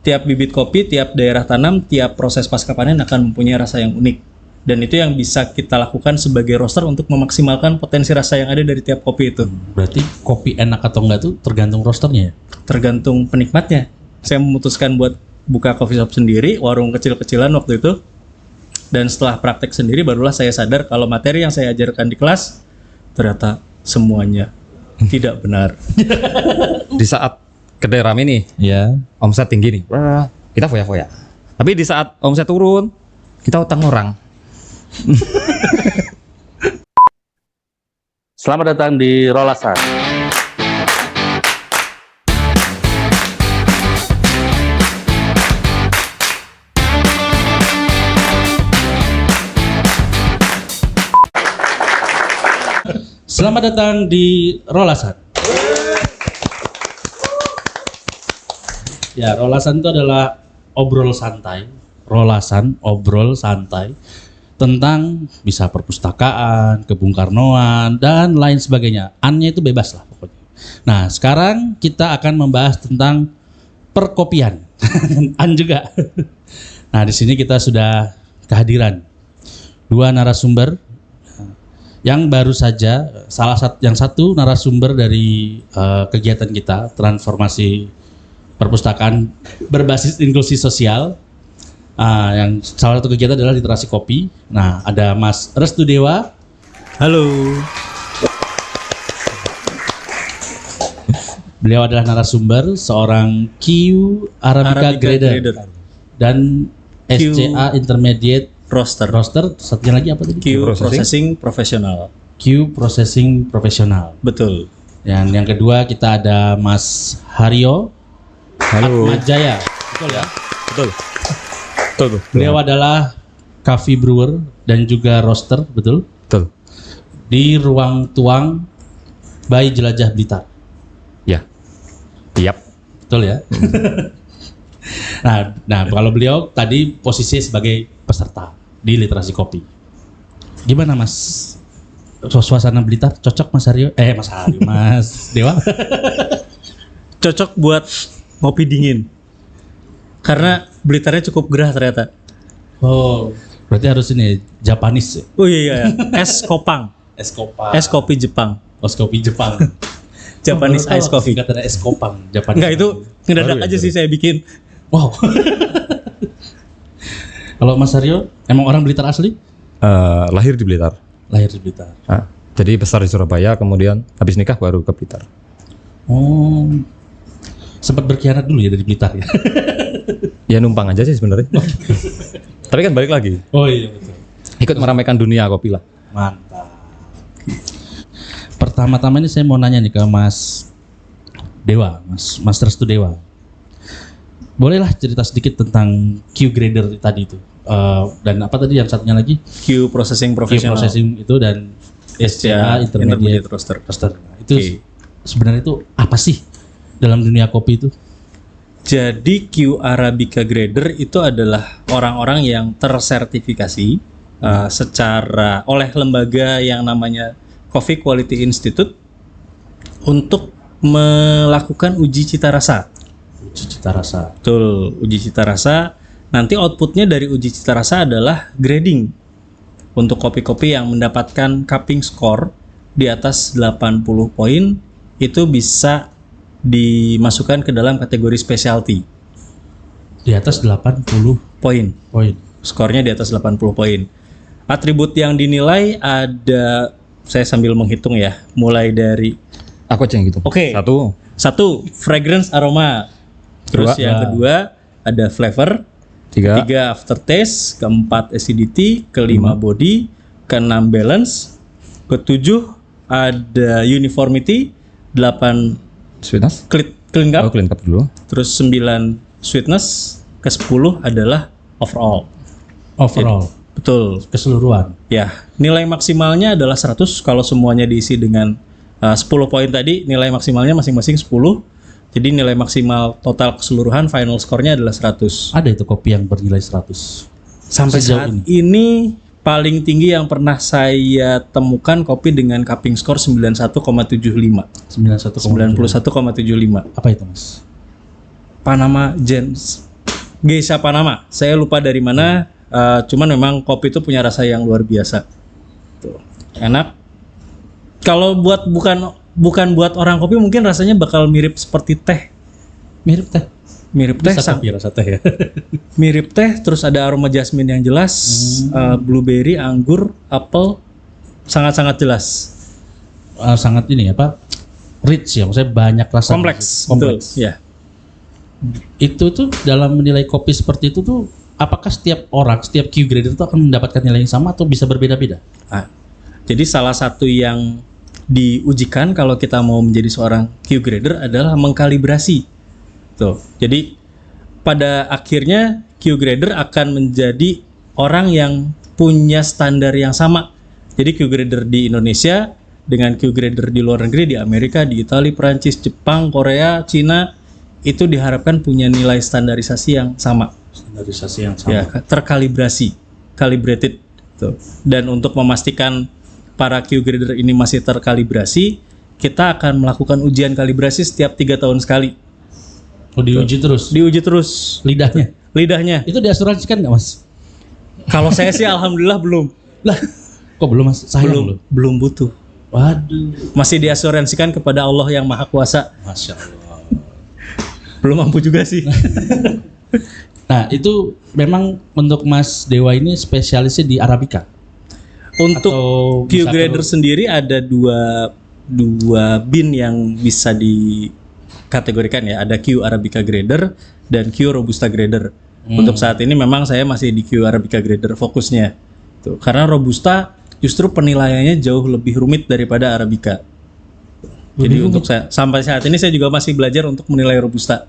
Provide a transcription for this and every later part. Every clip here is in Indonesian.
tiap bibit kopi, tiap daerah tanam, tiap proses pasca panen akan mempunyai rasa yang unik. Dan itu yang bisa kita lakukan sebagai roaster untuk memaksimalkan potensi rasa yang ada dari tiap kopi itu. Berarti kopi enak atau enggak tuh tergantung roasternya ya? Tergantung penikmatnya. Saya memutuskan buat buka coffee shop sendiri, warung kecil-kecilan waktu itu. Dan setelah praktek sendiri barulah saya sadar kalau materi yang saya ajarkan di kelas ternyata semuanya tidak benar. Di saat kedai rame nih, Ya. omset tinggi nih, wah, kita foya-foya. Tapi di saat omset turun, kita utang orang. Selamat datang di Rolasan. Selamat datang di Rolasan. Ya, Rolasan itu adalah obrol santai. Rolasan, obrol santai tentang bisa perpustakaan, kebun Karnoan, dan lain sebagainya. An-nya itu bebas lah pokoknya. Nah, sekarang kita akan membahas tentang perkopian. An juga. Nah, di sini kita sudah kehadiran dua narasumber yang baru saja yang satu narasumber dari kegiatan kita transformasi perpustakaan berbasis inklusi sosial. Yang salah satu kegiatan adalah literasi kopi. Nah, ada Mas Restu Dewa. Halo. Beliau adalah narasumber seorang Q Arabica Grader dan SCA Intermediate Roaster. Satunya lagi apa tadi? Q Processing Profesional. Q Processing Profesional. Betul. Yang kedua kita ada Mas Haryo. Halo. Atmajaya. Betul ya? Betul. Betul. Beliau adalah coffee brewer dan juga roaster, betul? Betul. Di Ruang Tuang by Jelajah Blitar. Ya. Yap. Betul ya? Nah, kalau beliau tadi posisinya sebagai peserta di literasi kopi. Gimana Mas? Suasana Blitar cocok Mas Haryo? Mas Dewa? Cocok buat ngopi dingin. Karena Blitarnya cukup gerah ternyata. Oh, berarti harus ini Japanese ya? Oh iya. Es kopang. Es kopang. Es kopi Jepang. Es kopi Jepang. Japanese ice coffee. Kata es kopang. Japanese. Enggak, itu ngedadak Baru ya, aja sih saya bikin. Wow. Kalau Mas Haryo emang orang Blitar asli? Lahir di Blitar. Lahir di Blitar. Jadi besar di Surabaya, kemudian habis nikah baru ke Blitar. Oh. Sempat berkhianat dulu ya dari Blitar ya. Ya numpang aja sih sebenarnya. Tapi kan balik lagi. Oh iya betul. Ikut meramaikan dunia kopi lah. Mantap. Pertama-tama ini saya mau nanya nih ke Mas Dewa, Mas Restu Dewa. Bolehlah cerita sedikit tentang Q Grader tadi itu. Dan apa tadi yang satunya lagi? Q Processing Q Profesional. Processing itu dan SCA Intermediate Roaster. Roaster. Itu Oke. sebenarnya itu apa sih dalam dunia kopi itu? Jadi Q Arabica Grader itu adalah orang-orang yang tersertifikasi secara oleh lembaga yang namanya Coffee Quality Institute untuk melakukan uji cita rasa. Uji cita rasa. Betul, uji cita rasa. Nanti outputnya dari uji cita rasa adalah grading untuk kopi-kopi yang mendapatkan cupping score di atas 80 poin itu bisa dimasukkan ke dalam kategori specialty. Di atas 80 Poin. poin. Skornya di atas 80 poin. Atribut yang dinilai ada, saya sambil menghitung ya, mulai dari Aku aja yang gitu. Oke. Satu, 1 fragrance aroma. Terus Dua. yang kedua ada flavor, tiga, 3 aftertaste, keempat acidity, kelima body, keenam balance, ketujuh ada uniformity, 8 sweetness. clean cup, Clean cup dulu. terus 9 sweetness, ke-10 adalah overall. Overall, Betul. keseluruhan. Ya, nilai maksimalnya adalah 100 kalau semuanya diisi dengan 10 poin tadi, nilai maksimalnya masing-masing 10. Jadi nilai maksimal total keseluruhan final skornya adalah 100. Ada itu kopi yang bernilai 100. Sampai Sejauh saat ini paling tinggi yang pernah saya temukan kopi dengan cupping score 91,75. 91,75. 91,75. Apa itu Mas? Panama Gens Geisha Panama. Saya lupa dari mana. Cuman memang kopi itu punya rasa yang luar biasa. Tuh, enak. Kalau bukan buat orang kopi mungkin rasanya bakal mirip seperti teh. Mirip teh. Mirip teh, Bisa kopi rasa teh ya. mirip teh. Terus ada aroma jasmine yang jelas, blueberry, anggur, apel, sangat-sangat jelas. Sangat ini apa? Rich ya, maksudnya banyak rasa. Kompleks. Kompleks. Betul, ya. Itu tuh dalam menilai kopi seperti itu tuh, apakah setiap orang, setiap Q grader itu akan mendapatkan nilai yang sama atau bisa berbeda-beda? Jadi salah satu yang diujikan kalau kita mau menjadi seorang Q grader adalah mengkalibrasi. Tuh. Jadi pada akhirnya Q grader akan menjadi orang yang punya standar yang sama. Jadi Q grader di Indonesia dengan Q grader di luar negeri, di Amerika, di Italia, Perancis, Jepang, Korea, Cina, itu diharapkan punya nilai standarisasi yang sama. Standarisasi yang Ya, sama. terkalibrasi, calibrated. Tuh. Dan untuk memastikan para Q grader ini masih terkalibrasi, kita akan melakukan ujian kalibrasi setiap 3 tahun sekali. Oh, diuji terus. Diuji terus Lidahnya. lidahnya. Itu diasuransikan nggak, Mas? Kalau saya sih alhamdulillah belum. Lah, kok belum, Mas? Sayang loh. Belum butuh. Waduh. Masih diasuransikan kepada Allah yang Maha Kuasa. Masya Allah. Belum mampu juga sih. Nah, itu memang untuk Mas Dewa ini spesialisnya di Arabica. Untuk Atau Q bisa grader sendiri ada dua bin yang bisa dikategorikan ya. Ada Q Arabica grader dan Q Robusta grader. Untuk saat ini memang saya masih di Q Arabica grader fokusnya. Tuh, karena Robusta justru penilaiannya jauh lebih rumit daripada Arabica. Jadi untuk saya sampai saat ini saya juga masih belajar untuk menilai Robusta.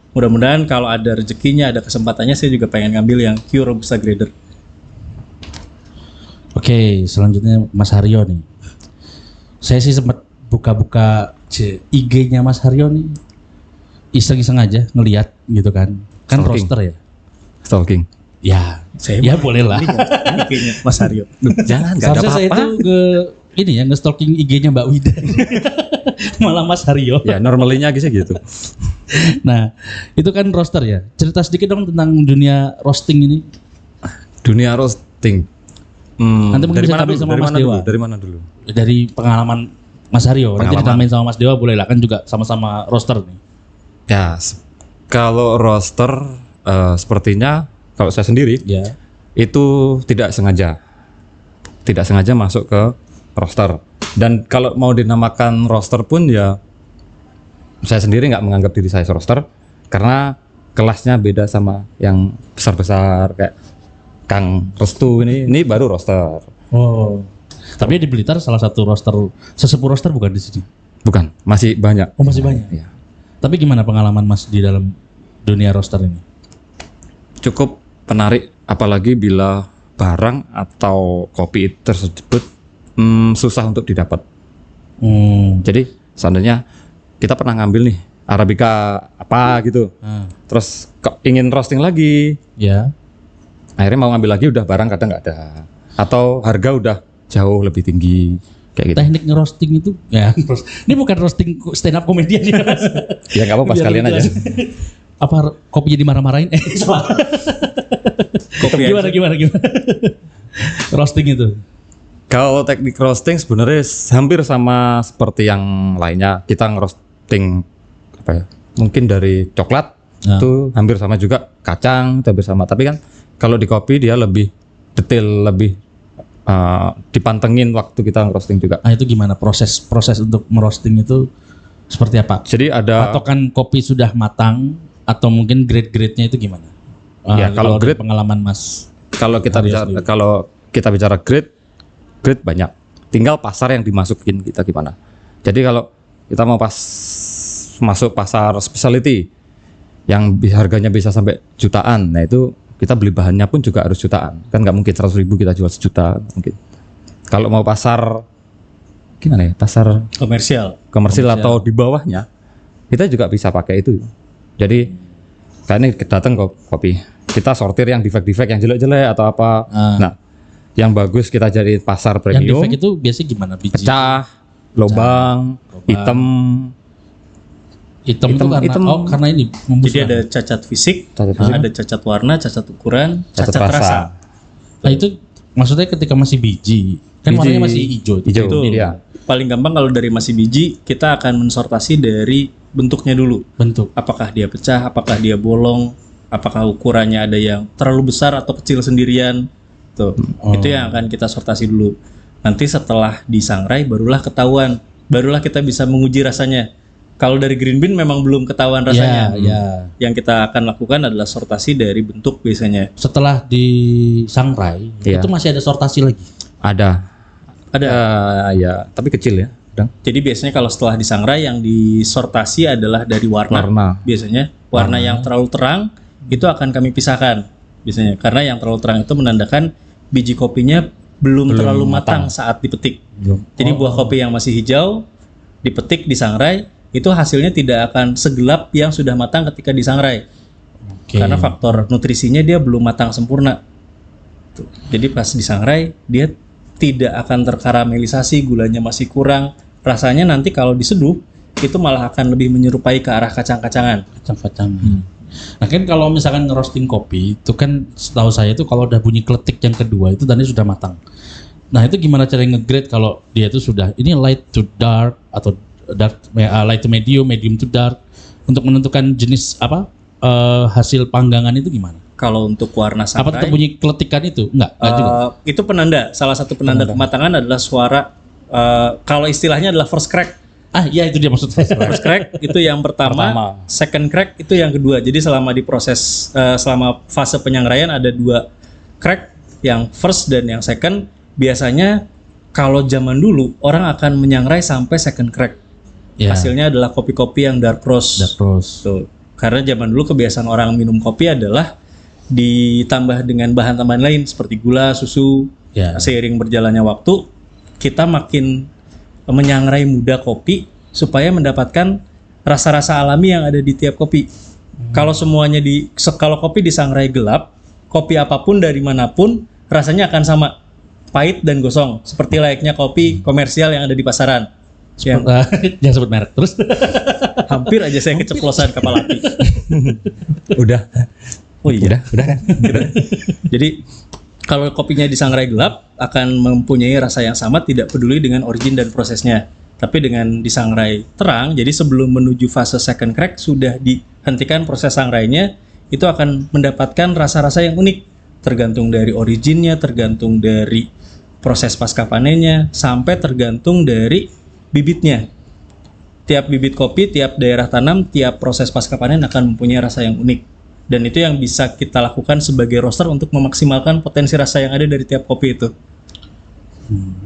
Mudah-mudahan kalau ada rezekinya, ada kesempatannya, saya juga pengen ngambil yang Q Robusta grader. Oke, selanjutnya Mas Haryo nih. Saya sih sempat buka-buka IG-nya Mas Haryo nih. Iseng-iseng aja ngelihat gitu kan. Kan Stalking. roster ya. Stalking. Ya, Saya ya boleh lah. Ini kayaknya Mas Haryo. Jangan, nggak ada Seharusnya saya apa-apa. itu ini ya nge-stalking IG-nya Mbak Wida. Malah Mas Haryo. Ya normalinya gitu. Nah, itu kan roster ya. Cerita sedikit dong tentang dunia roasting ini. Dunia roasting. Nanti mungkin dari bisa mana tambahin dulu? sama Dari Mas mana Dewa. dulu? Dari mana dulu? Dari pengalaman Mas Haryo. Nanti Pengalaman. ditambahin sama Mas Dewa boleh lah, kan juga sama-sama roster nih. Ya, kalau roster sepertinya kalau saya sendiri Ya. itu tidak sengaja masuk ke roster. Dan kalau mau dinamakan roster pun ya saya sendiri nggak menganggap diri saya roster karena kelasnya beda sama yang besar-besar kayak Kang Restu ini baru roster. Oh. Tapi di Blitar salah satu roster, sesepuh roster bukan di sini. Bukan, masih banyak. Oh, masih banyak. Ya. Tapi gimana pengalaman Mas di dalam dunia roster ini? Cukup menarik apalagi bila barang atau kopi tersebut susah untuk didapat. Jadi seandainya kita pernah ngambil nih Arabica apa gitu, terus kok ingin roasting lagi, Ya. akhirnya mau ngambil lagi udah barang kadang nggak ada, atau harga udah jauh lebih tinggi kayak gitu. Teknik ngerosting itu ya. Ini bukan roasting stand up komedian ya. Mas. Ya nggak apa-apa Biar sekalian lebih aja. jelas. Apa kopinya dimarah-marahin? Salah. Kopi aja. Gimana? Roasting itu. Kalau teknik roasting sebenarnya hampir sama seperti yang lainnya. Kita ngerosting apa ya? Mungkin dari coklat itu hampir sama juga, kacang itu hampir sama. Tapi kan kalau di kopi dia lebih detail, lebih dipantengin waktu kita ngerosting juga. Nah, itu gimana proses untuk merosting itu seperti apa? Jadi ada Patokan kopi sudah matang atau mungkin grade-grade-nya itu gimana? Ya, kalau dari grade- pengalaman Mas. kalau kita Haryo bicara sendiri. kalau kita bicara grade banyak. Tinggal pasar yang dimasukin kita gimana. Jadi kalau kita mau masuk pasar specialty yang harganya bisa sampai jutaan, nah itu kita beli bahannya pun juga harus jutaan. Kan nggak mungkin 100.000 kita jual sejuta, mungkin. Kalau mau pasar gimana ya? Pasar komersil atau di bawahnya, kita juga bisa pakai itu. Jadi kayak ini datang kopi, kita sortir yang defect yang jelek-jelek atau apa. Nah, yang bagus kita jadi pasar Yang premium, defect itu biasanya gimana? Biji. pecah, lubang, hitam. Hitam itu karena hitam. karena ini Jadi membusuk. ada cacat fisik, Cacat fisik. ada cacat warna, cacat ukuran, Cacat cacat rasa. Nah, itu maksudnya ketika masih biji, kan Biji. warnanya masih hijau. Hijau. Itu Iya. paling gampang kalau dari masih biji, kita akan mensortasi dari bentuknya dulu. Bentuk. Apakah dia pecah, apakah dia bolong, apakah ukurannya ada yang terlalu besar atau kecil sendirian. Tuh, itu yang akan kita sortasi dulu. Nanti setelah disangrai barulah ketahuan, barulah kita bisa menguji rasanya. Kalau dari green bean memang belum ketahuan rasanya. Ya. Yang kita akan lakukan adalah sortasi dari bentuk biasanya. Setelah disangrai, Iya. itu masih ada sortasi lagi. Ada. Ada. Ya, tapi kecil ya. Udang. Jadi biasanya kalau setelah disangrai yang disortasi adalah dari warna. Warna. Biasanya warna yang terlalu terang itu akan kami pisahkan biasanya karena yang terlalu terang itu menandakan biji kopinya belum terlalu matang saat dipetik. Belum. Jadi buah kopi yang masih hijau dipetik disangrai itu hasilnya tidak akan segelap yang sudah matang ketika disangrai. Oke. Karena faktor nutrisinya dia belum matang sempurna. Tuh. Jadi pas disangrai dia tidak akan terkaramelisasi, gulanya masih kurang. Rasanya nanti kalau diseduh itu malah akan lebih menyerupai ke arah kacang-kacangan. Kacang-kacang. Nah kan kalau misalkan roasting kopi itu kan setahu saya itu kalau udah bunyi kletik yang kedua itu tandanya sudah matang. Nah itu gimana cara nge-grade kalau dia itu sudah ini light to dark atau light to medium, medium to dark untuk menentukan jenis apa hasil panggangan itu gimana? Kalau untuk warna Apa tetap sangrai, bunyi kletikan itu? Enggak juga. itu penanda. Salah satu penanda kematangan adalah suara. Kalau istilahnya adalah first crack. Ah iya itu dia maksud saya. First crack itu yang pertama, second crack itu yang kedua. Jadi selama di proses selama fase penyangraian ada 2 crack, yang first dan yang second. Biasanya kalau zaman dulu orang akan menyangrai sampai second crack. Ya. Hasilnya adalah kopi-kopi yang dark roast. Dark roast. Tuh. Karena zaman dulu kebiasaan orang minum kopi adalah ditambah dengan bahan tambahan lain seperti gula, susu. Ya. Seiring berjalannya waktu, kita makin menyangrai muda kopi supaya mendapatkan rasa-rasa alami yang ada di tiap kopi. Kalau semuanya kalau kopi disangrai gelap, kopi apapun dari manapun rasanya akan sama, pahit dan gosong, seperti layaknya kopi komersial yang ada di pasaran. Yang Jangan sebut merek terus. hampir aja saya keceplosan kapal api. Udah. Oh iya. Udah kan? Jadi kalau kopinya disangrai gelap akan mempunyai rasa yang sama, tidak peduli dengan origin dan prosesnya. Tapi dengan disangrai terang, jadi sebelum menuju fase second crack sudah dihentikan proses sangrainya, itu akan mendapatkan rasa-rasa yang unik, tergantung dari originnya, tergantung dari proses pasca panennya, sampai tergantung dari bibitnya. Tiap bibit kopi, tiap daerah tanam, tiap proses pasca panen akan mempunyai rasa yang unik. Dan itu yang bisa kita lakukan sebagai roaster untuk memaksimalkan potensi rasa yang ada dari tiap kopi itu.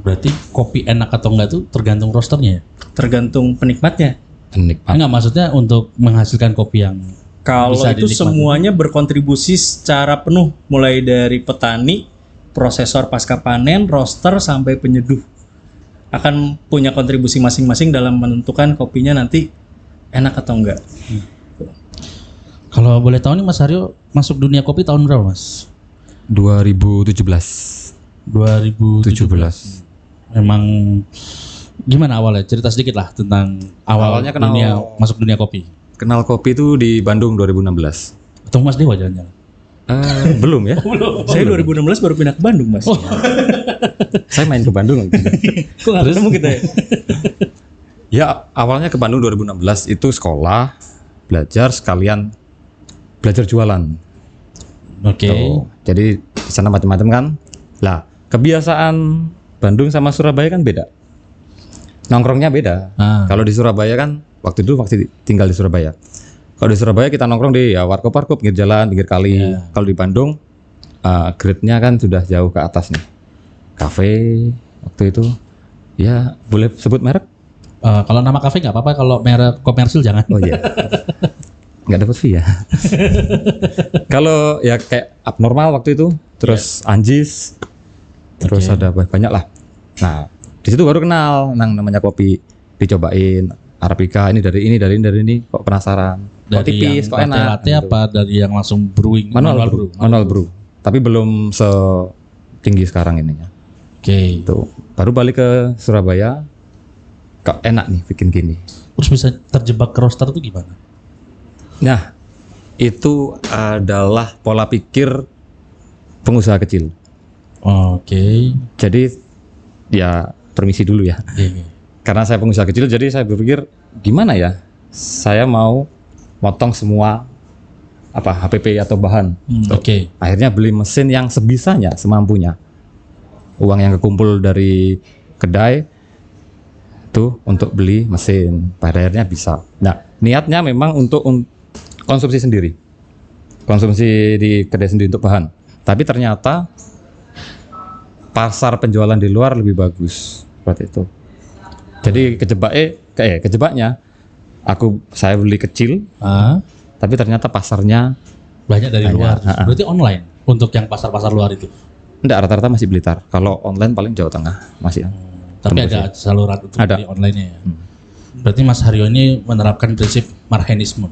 Berarti kopi enak atau enggak itu tergantung roasternya ya? Tergantung penikmatnya. Penikmat. Enggak, maksudnya untuk menghasilkan kopi yang Kalau bisa itu dinikmati. semuanya berkontribusi secara penuh, mulai dari petani, prosesor pasca panen, roaster, sampai penyeduh. Akan punya kontribusi masing-masing dalam menentukan kopinya nanti enak atau enggak. Kalau boleh tahu nih Mas Haryo masuk dunia kopi tahun berapa Mas? 2017. 2017. Memang gimana awalnya? Cerita sedikit lah tentang Awalnya kenal- masuk dunia kopi. Kenal kopi itu di Bandung 2016. Atau Mas Dewa jangan-jangan? Belum ya? Saya 2016 baru pindah ke Bandung, Mas. Saya main ke Bandung. Kok nggak ketemu kita ya? Ya awalnya ke Bandung 2016 itu sekolah, belajar sekalian belajar jualan. Oke. Tuh. Jadi di sana macam-macam kan. Lah kebiasaan Bandung sama Surabaya kan beda. Nongkrongnya beda. Ah. Kalau di Surabaya kan waktu tinggal di Surabaya. Kalau di Surabaya kita nongkrong di ya warkop-warkop pinggir jalan, pinggir kali. Yeah. Kalau di Bandung grade-nya kan sudah jauh ke atas nih. Kafe waktu itu ya boleh sebut merek? Kalau nama kafe nggak apa-apa, kalau merek komersil jangan. Oh iya. Nggak dapat fee ya. Kalau ya kayak abnormal waktu itu, terus Anjis, terus ada banyak lah. Nah, di situ baru kenal namanya kopi, dicobain Arabica ini dari ini, kok penasaran. Kok Dari tipis, kok yang enak. latte gitu. apa dari yang langsung brewing? Manual brew. Tapi belum setinggi sekarang ininya. Oke. Tuh, baru balik ke Surabaya, kok enak nih bikin gini. Terus bisa terjebak ke roaster itu gimana? Nah, itu adalah pola pikir pengusaha kecil. Oke. Jadi ya permisi dulu ya. Iya. Karena saya pengusaha kecil, jadi saya berpikir gimana ya? Saya mau motong semua HPP atau bahan. Oke. Akhirnya beli mesin yang sebisanya, semampunya. Uang yang kekumpul dari kedai itu untuk beli mesin. Pada akhirnya bisa. Nah, niatnya memang untuk konsumsi sendiri. Konsumsi di kedai sendiri untuk bahan. Tapi ternyata pasar penjualan di luar lebih bagus seperti itu. Jadi kejebaknya saya beli kecil, tapi ternyata pasarnya Banyak dari banyak. luar. Berarti online untuk yang pasar-pasar luar itu. enggak, rata-rata masih Blitar. Kalau online paling Jawa Tengah masih. Tapi ada saluran untuk Ada. beli online-nya ya. Berarti Mas Haryo ini menerapkan prinsip marhenisme.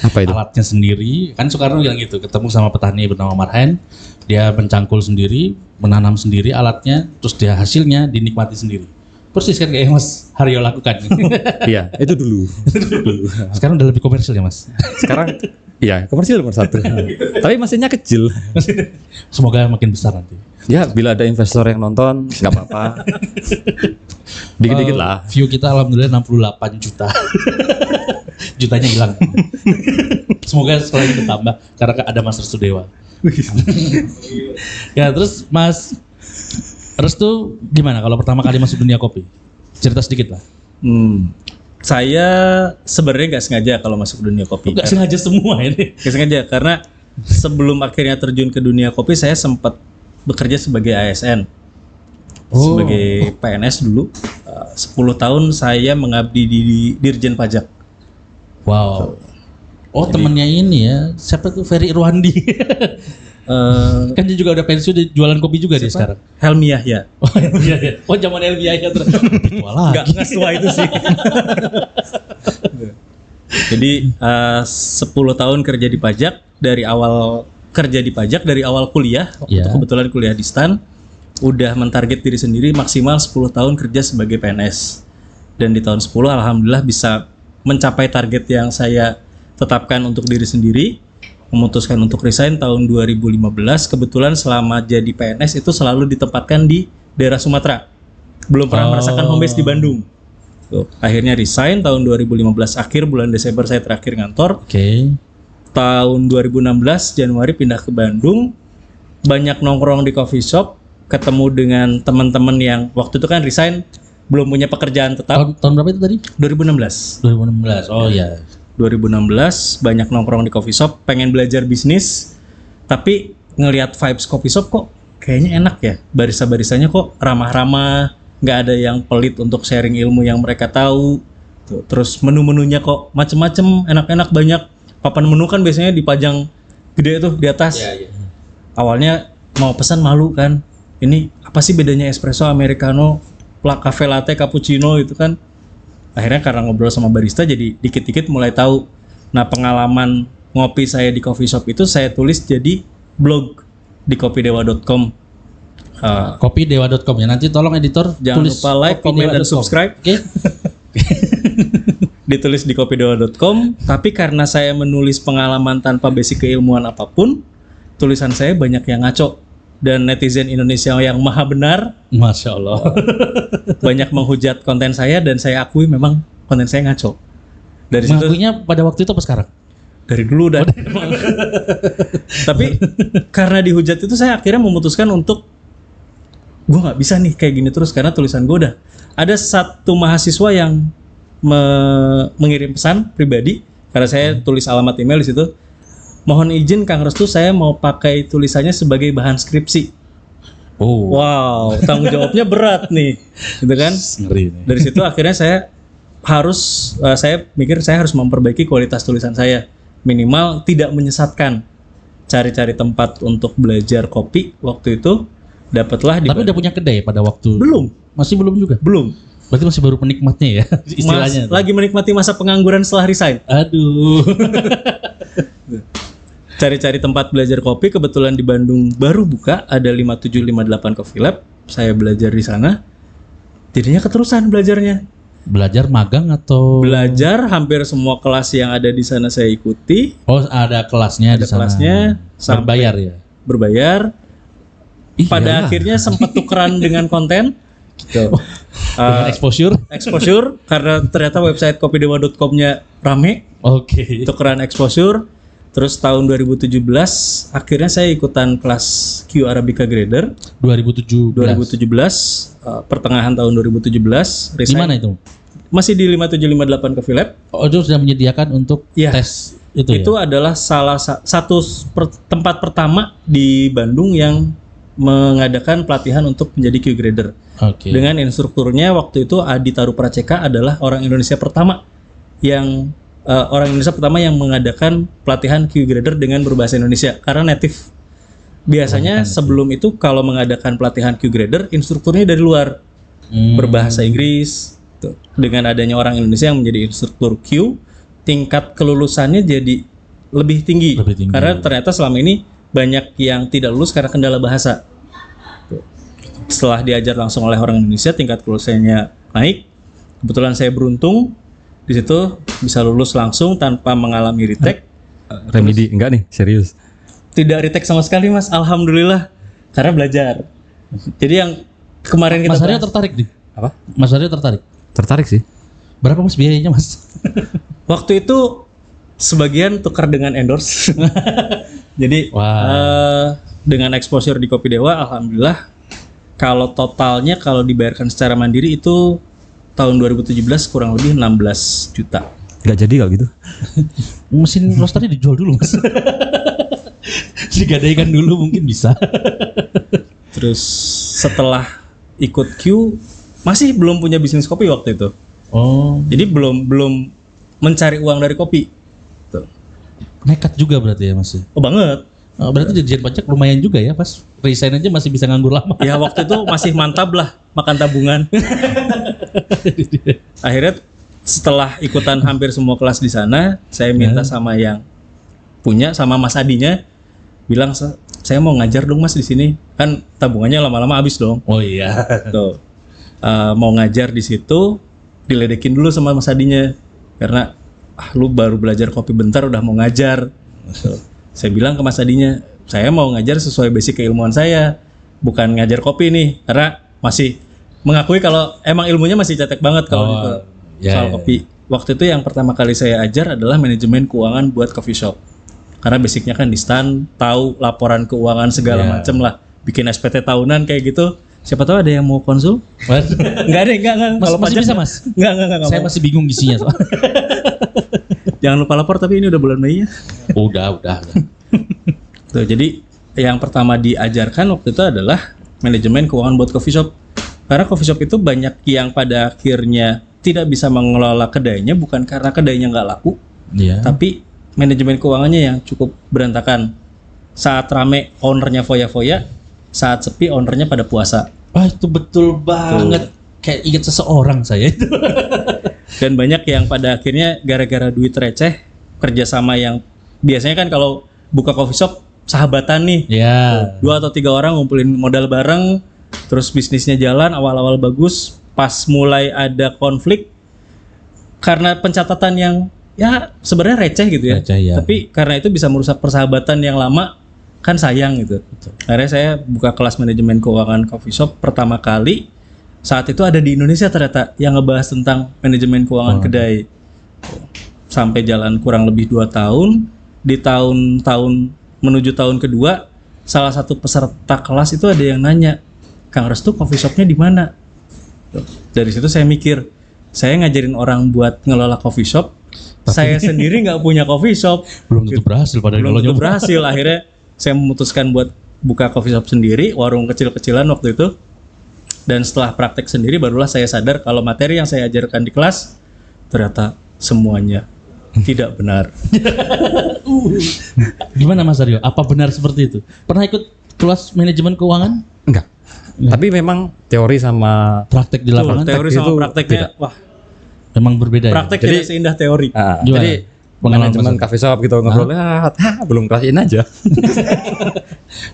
Apa itu? Alatnya sendiri, kan Soekarno bilang gitu, ketemu sama petani bernama Marhen, dia mencangkul sendiri, menanam sendiri alatnya, terus dia hasilnya dinikmati sendiri. Persis kan kayak Mas Haryo lakukan. Iya, itu dulu. Sekarang udah lebih komersil ya Mas. Sekarang ya komersil nomor 1. Tapi mesinnya kecil. Semoga makin besar nanti. Ya, bila ada investor yang nonton nggak apa-apa. Dikit-dikit lah. View kita alhamdulillah 68 juta. Jutanya hilang. Semoga setelah ini bertambah karena ada Mas Restu Dewa. Ya terus Mas Restu gimana kalau pertama kali masuk dunia kopi? Cerita sedikit lah. Saya sebenarnya nggak sengaja kalau masuk dunia kopi. Gak sengaja semua ini. Nggak sengaja karena sebelum akhirnya terjun ke dunia kopi saya sempat bekerja sebagai ASN. Sebagai PNS dulu. 10 tahun saya mengabdi di Dirjen Pajak. Wow. Oh temennya ini ya, siapa tuh Ferry Irwandi? Kan dia juga udah pensiun, dia jualan kopi juga dia sekarang. Helmi Yahya. Oh iya iya. Oh zaman Helmi Yahya terus. Wah Nggak setua itu sih. Jadi 10 tahun kerja di pajak, dari awal kuliah, waktu itu kebetulan kuliah di STAN, udah mentarget diri sendiri maksimal 10 tahun kerja sebagai PNS. Dan di tahun 10 alhamdulillah bisa mencapai target yang saya tetapkan untuk diri sendiri, memutuskan untuk resign tahun 2015. Kebetulan selama jadi PNS itu selalu ditempatkan di daerah Sumatera. Belum pernah merasakan home base di Bandung. Tuh, akhirnya resign tahun 2015 akhir, bulan Desember saya terakhir ngantor. Tahun 2016 Januari pindah ke Bandung. Banyak nongkrong di coffee shop, ketemu dengan teman-teman yang waktu itu kan resign belum punya pekerjaan tetap. Tahun berapa itu tadi? 2016. 2016. Oh iya. 2016 banyak nongkrong di coffee shop, pengen belajar bisnis, tapi ngelihat vibes coffee shop kok kayaknya enak ya, barista-baristanya kok ramah-ramah, nggak ada yang pelit untuk sharing ilmu yang mereka tahu. Tuh, terus menu-menunya kok macem-macem, enak-enak, banyak. Papan menu kan biasanya dipajang gede tuh di atas. Awalnya mau pesan malu kan, ini apa sih bedanya espresso, americano, cafe latte, cappuccino itu kan. Akhirnya karena ngobrol sama barista jadi dikit-dikit mulai tahu. Nah pengalaman ngopi saya di coffee shop itu saya tulis jadi blog di kopidewa.com. Kopidewa.com ya, nanti tolong editor Jangan tulis lupa like, comment, dan subscribe. Oke. Ditulis di kopidewa.com. Tapi karena saya menulis pengalaman tanpa basic keilmuan apapun, tulisan saya banyak yang ngaco. Dan netizen Indonesia yang maha benar, Masya Allah. banyak menghujat konten saya, dan saya akui memang konten saya ngaco. Dari situ, Mengakuinya pada waktu itu apa sekarang? dari dulu udah. Tapi karena dihujat itu saya akhirnya memutuskan untuk gue nggak bisa nih kayak gini terus, karena tulisan gue udah ada satu mahasiswa yang mengirim pesan pribadi karena saya tulis alamat email di situ. Mohon izin Kang Restu, saya mau pakai tulisannya sebagai bahan skripsi. Oh, Wow, tanggung jawabnya berat nih, gitu kan? ngeri nih. Dari situ akhirnya saya mikir saya harus memperbaiki kualitas tulisan saya, minimal tidak menyesatkan. Cari-cari tempat untuk belajar kopi waktu itu, dapatlah di Tapi udah punya kedai pada waktu? belum, Masih belum juga? belum. Berarti masih baru penikmatnya ya istilahnya. Lagi menikmati masa pengangguran setelah resign. Aduh. Cari-cari tempat belajar kopi, kebetulan di Bandung baru buka, ada 5758 Coffee Lab. Saya belajar di sana. Jadinya keterusan belajarnya. Belajar magang atau Belajar hampir semua kelas yang ada di sana saya ikuti, Oh, ada kelasnya di ada sana. kelasnya sampai Berbayar ya. berbayar. Ih, Pada iyalah. akhirnya sempat tukeran dengan konten. Gitu. Dengan exposure. Exposure karena ternyata website kopidewa.com-nya rame, Oke. tukeran exposure. Terus tahun 2017 akhirnya saya ikutan kelas Q Arabica Grader 2017. 2017 pertengahan tahun 2017 Di resign. mana itu? Masih di 5758 Coffee Lab. Oh, itu sudah menyediakan untuk Iya. tes itu ya? Itu adalah satu tempat pertama di Bandung yang mengadakan pelatihan untuk menjadi Q Grader. Oke. Dengan instrukturnya waktu itu Adi Tarupraceka adalah orang Indonesia pertama yang mengadakan pelatihan Q Grader dengan berbahasa Indonesia karena native. Biasanya sebelum itu kalau mengadakan pelatihan Q Grader instrukturnya dari luar berbahasa Inggris. Tuh. Dengan adanya orang Indonesia yang menjadi instruktur Q, tingkat kelulusannya jadi lebih tinggi. Lebih tinggi. Karena ternyata selama ini banyak yang tidak lulus karena kendala bahasa. Tuh. Setelah diajar langsung oleh orang Indonesia, tingkat kelulusannya naik. Kebetulan saya beruntung di situ bisa lulus langsung tanpa mengalami retake. Remedi enggak nih, serius. Tidak retake sama sekali mas, alhamdulillah karena belajar. Jadi yang kemarin kita Mas Aryo bahas- tertarik nih? Apa? Mas Aryo tertarik? Tertarik sih. Berapa mas biayanya mas? waktu itu sebagian tukar dengan endorse. Jadi Wah. dengan exposure di Kopi Dewa, alhamdulillah kalau totalnya kalau dibayarkan secara mandiri itu tahun 2017 kurang lebih 16 juta. Enggak jadi kalau gitu. Mesin roasternya dijual dulu mas. Digadaikan dulu mungkin bisa. Terus setelah ikut Q masih belum punya bisnis kopi waktu itu. Oh, Jadi belum mencari uang dari kopi. Tuh. nekat juga berarti ya mas. Oh banget. Oh, berarti dirjen pajak lumayan juga ya pas resign aja masih bisa nganggur lama. Ya waktu itu masih mantap lah makan tabungan. Akhirnya setelah ikutan hampir semua kelas di sana, saya minta sama yang punya sama Mas Adinya bilang saya mau ngajar dong Mas di sini. Kan tabungannya lama-lama habis dong. Oh iya. Tuh. Mau ngajar di situ diledekin dulu sama Mas Adinya karena lu baru belajar kopi bentar udah mau ngajar. Tuh. Saya bilang ke Mas Adinya, saya mau ngajar sesuai basic keilmuan saya, bukan ngajar kopi nih, karena masih mengakui kalau emang ilmunya masih cetek banget kalau gitu, soal kopi. Waktu itu yang pertama kali saya ajar adalah manajemen keuangan buat coffee shop. Karena basicnya kan di stand, tahu laporan keuangan segala macem lah, bikin SPT tahunan kayak gitu. Siapa tahu ada yang mau konsul? Enggak ada, enggak. Mas, masih bisa mas? Enggak. Saya masih bingung isinya. Jangan lupa lapor, tapi ini udah bulan Mei ya. Udah. Tuh, jadi yang pertama diajarkan waktu itu adalah manajemen keuangan buat coffee shop. Karena coffee shop itu banyak yang pada akhirnya tidak bisa mengelola kedainya bukan karena kedainya nggak laku, Iya. tapi manajemen keuangannya yang cukup berantakan. Saat rame ownernya foya-foya, saat sepi ownernya pada puasa. Wah itu betul banget. Kayak ingat seseorang saya itu. Dan banyak yang pada akhirnya gara-gara duit receh kerjasama yang biasanya kan kalau buka coffee shop sahabatan nih. Ya. 2 atau 3 orang ngumpulin modal bareng, terus bisnisnya jalan, awal-awal bagus, pas mulai ada konflik karena pencatatan yang ya sebenarnya receh gitu ya. Receh, ya. Tapi karena itu bisa merusak persahabatan yang lama, kan sayang gitu. Akhirnya saya buka kelas manajemen keuangan coffee shop pertama kali. Saat itu ada di Indonesia ternyata yang ngebahas tentang manajemen keuangan kedai. Sampai jalan kurang lebih 2 tahun. Di tahun menuju tahun kedua, salah satu peserta kelas itu ada yang nanya, Kang Restu coffee shopnya di mana? Tuh. Dari situ saya mikir, saya ngajarin orang buat ngelola coffee shop, saya sendiri nggak punya coffee shop, Belum tentu berhasil pada belum kalau tentu nyoba. berhasil. Akhirnya saya memutuskan buat buka coffee shop sendiri, warung kecil-kecilan waktu itu. Dan setelah praktek sendiri barulah saya sadar kalau materi yang saya ajarkan di kelas ternyata semuanya tidak benar. Gimana Mas Aryo? Apa benar seperti itu? Pernah ikut kelas manajemen keuangan? Enggak. Tapi memang teori sama Praktek di lapangan? Teori itu sama prakteknya, wah, Memang berbeda praktek Jadi- tidak seindah teori. Gimana? jadi Pengalaman manajemen Mas? coffee shop gitu ngobrol, belum kelasin aja. ya?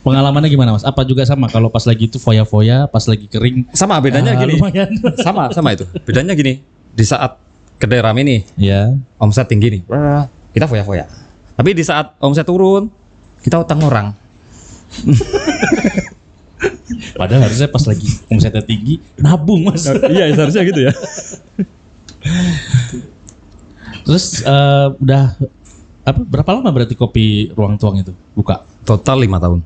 Pengalamannya gimana Mas? Apa juga sama kalau pas lagi itu foya-foya, pas lagi kering? Sama bedanya gini. Lumayan. Sama itu. Bedanya gini. di saat kedai rame nih, Ya. omset tinggi nih, wah, kita foya-foya. Tapi di saat omset turun, kita utang orang. Padahal harusnya pas lagi omsetnya tinggi nabung Mas. Iya, seharusnya gitu ya. Terus udah berapa lama berarti kopi Ruang Tuang itu buka? Total 5 tahun.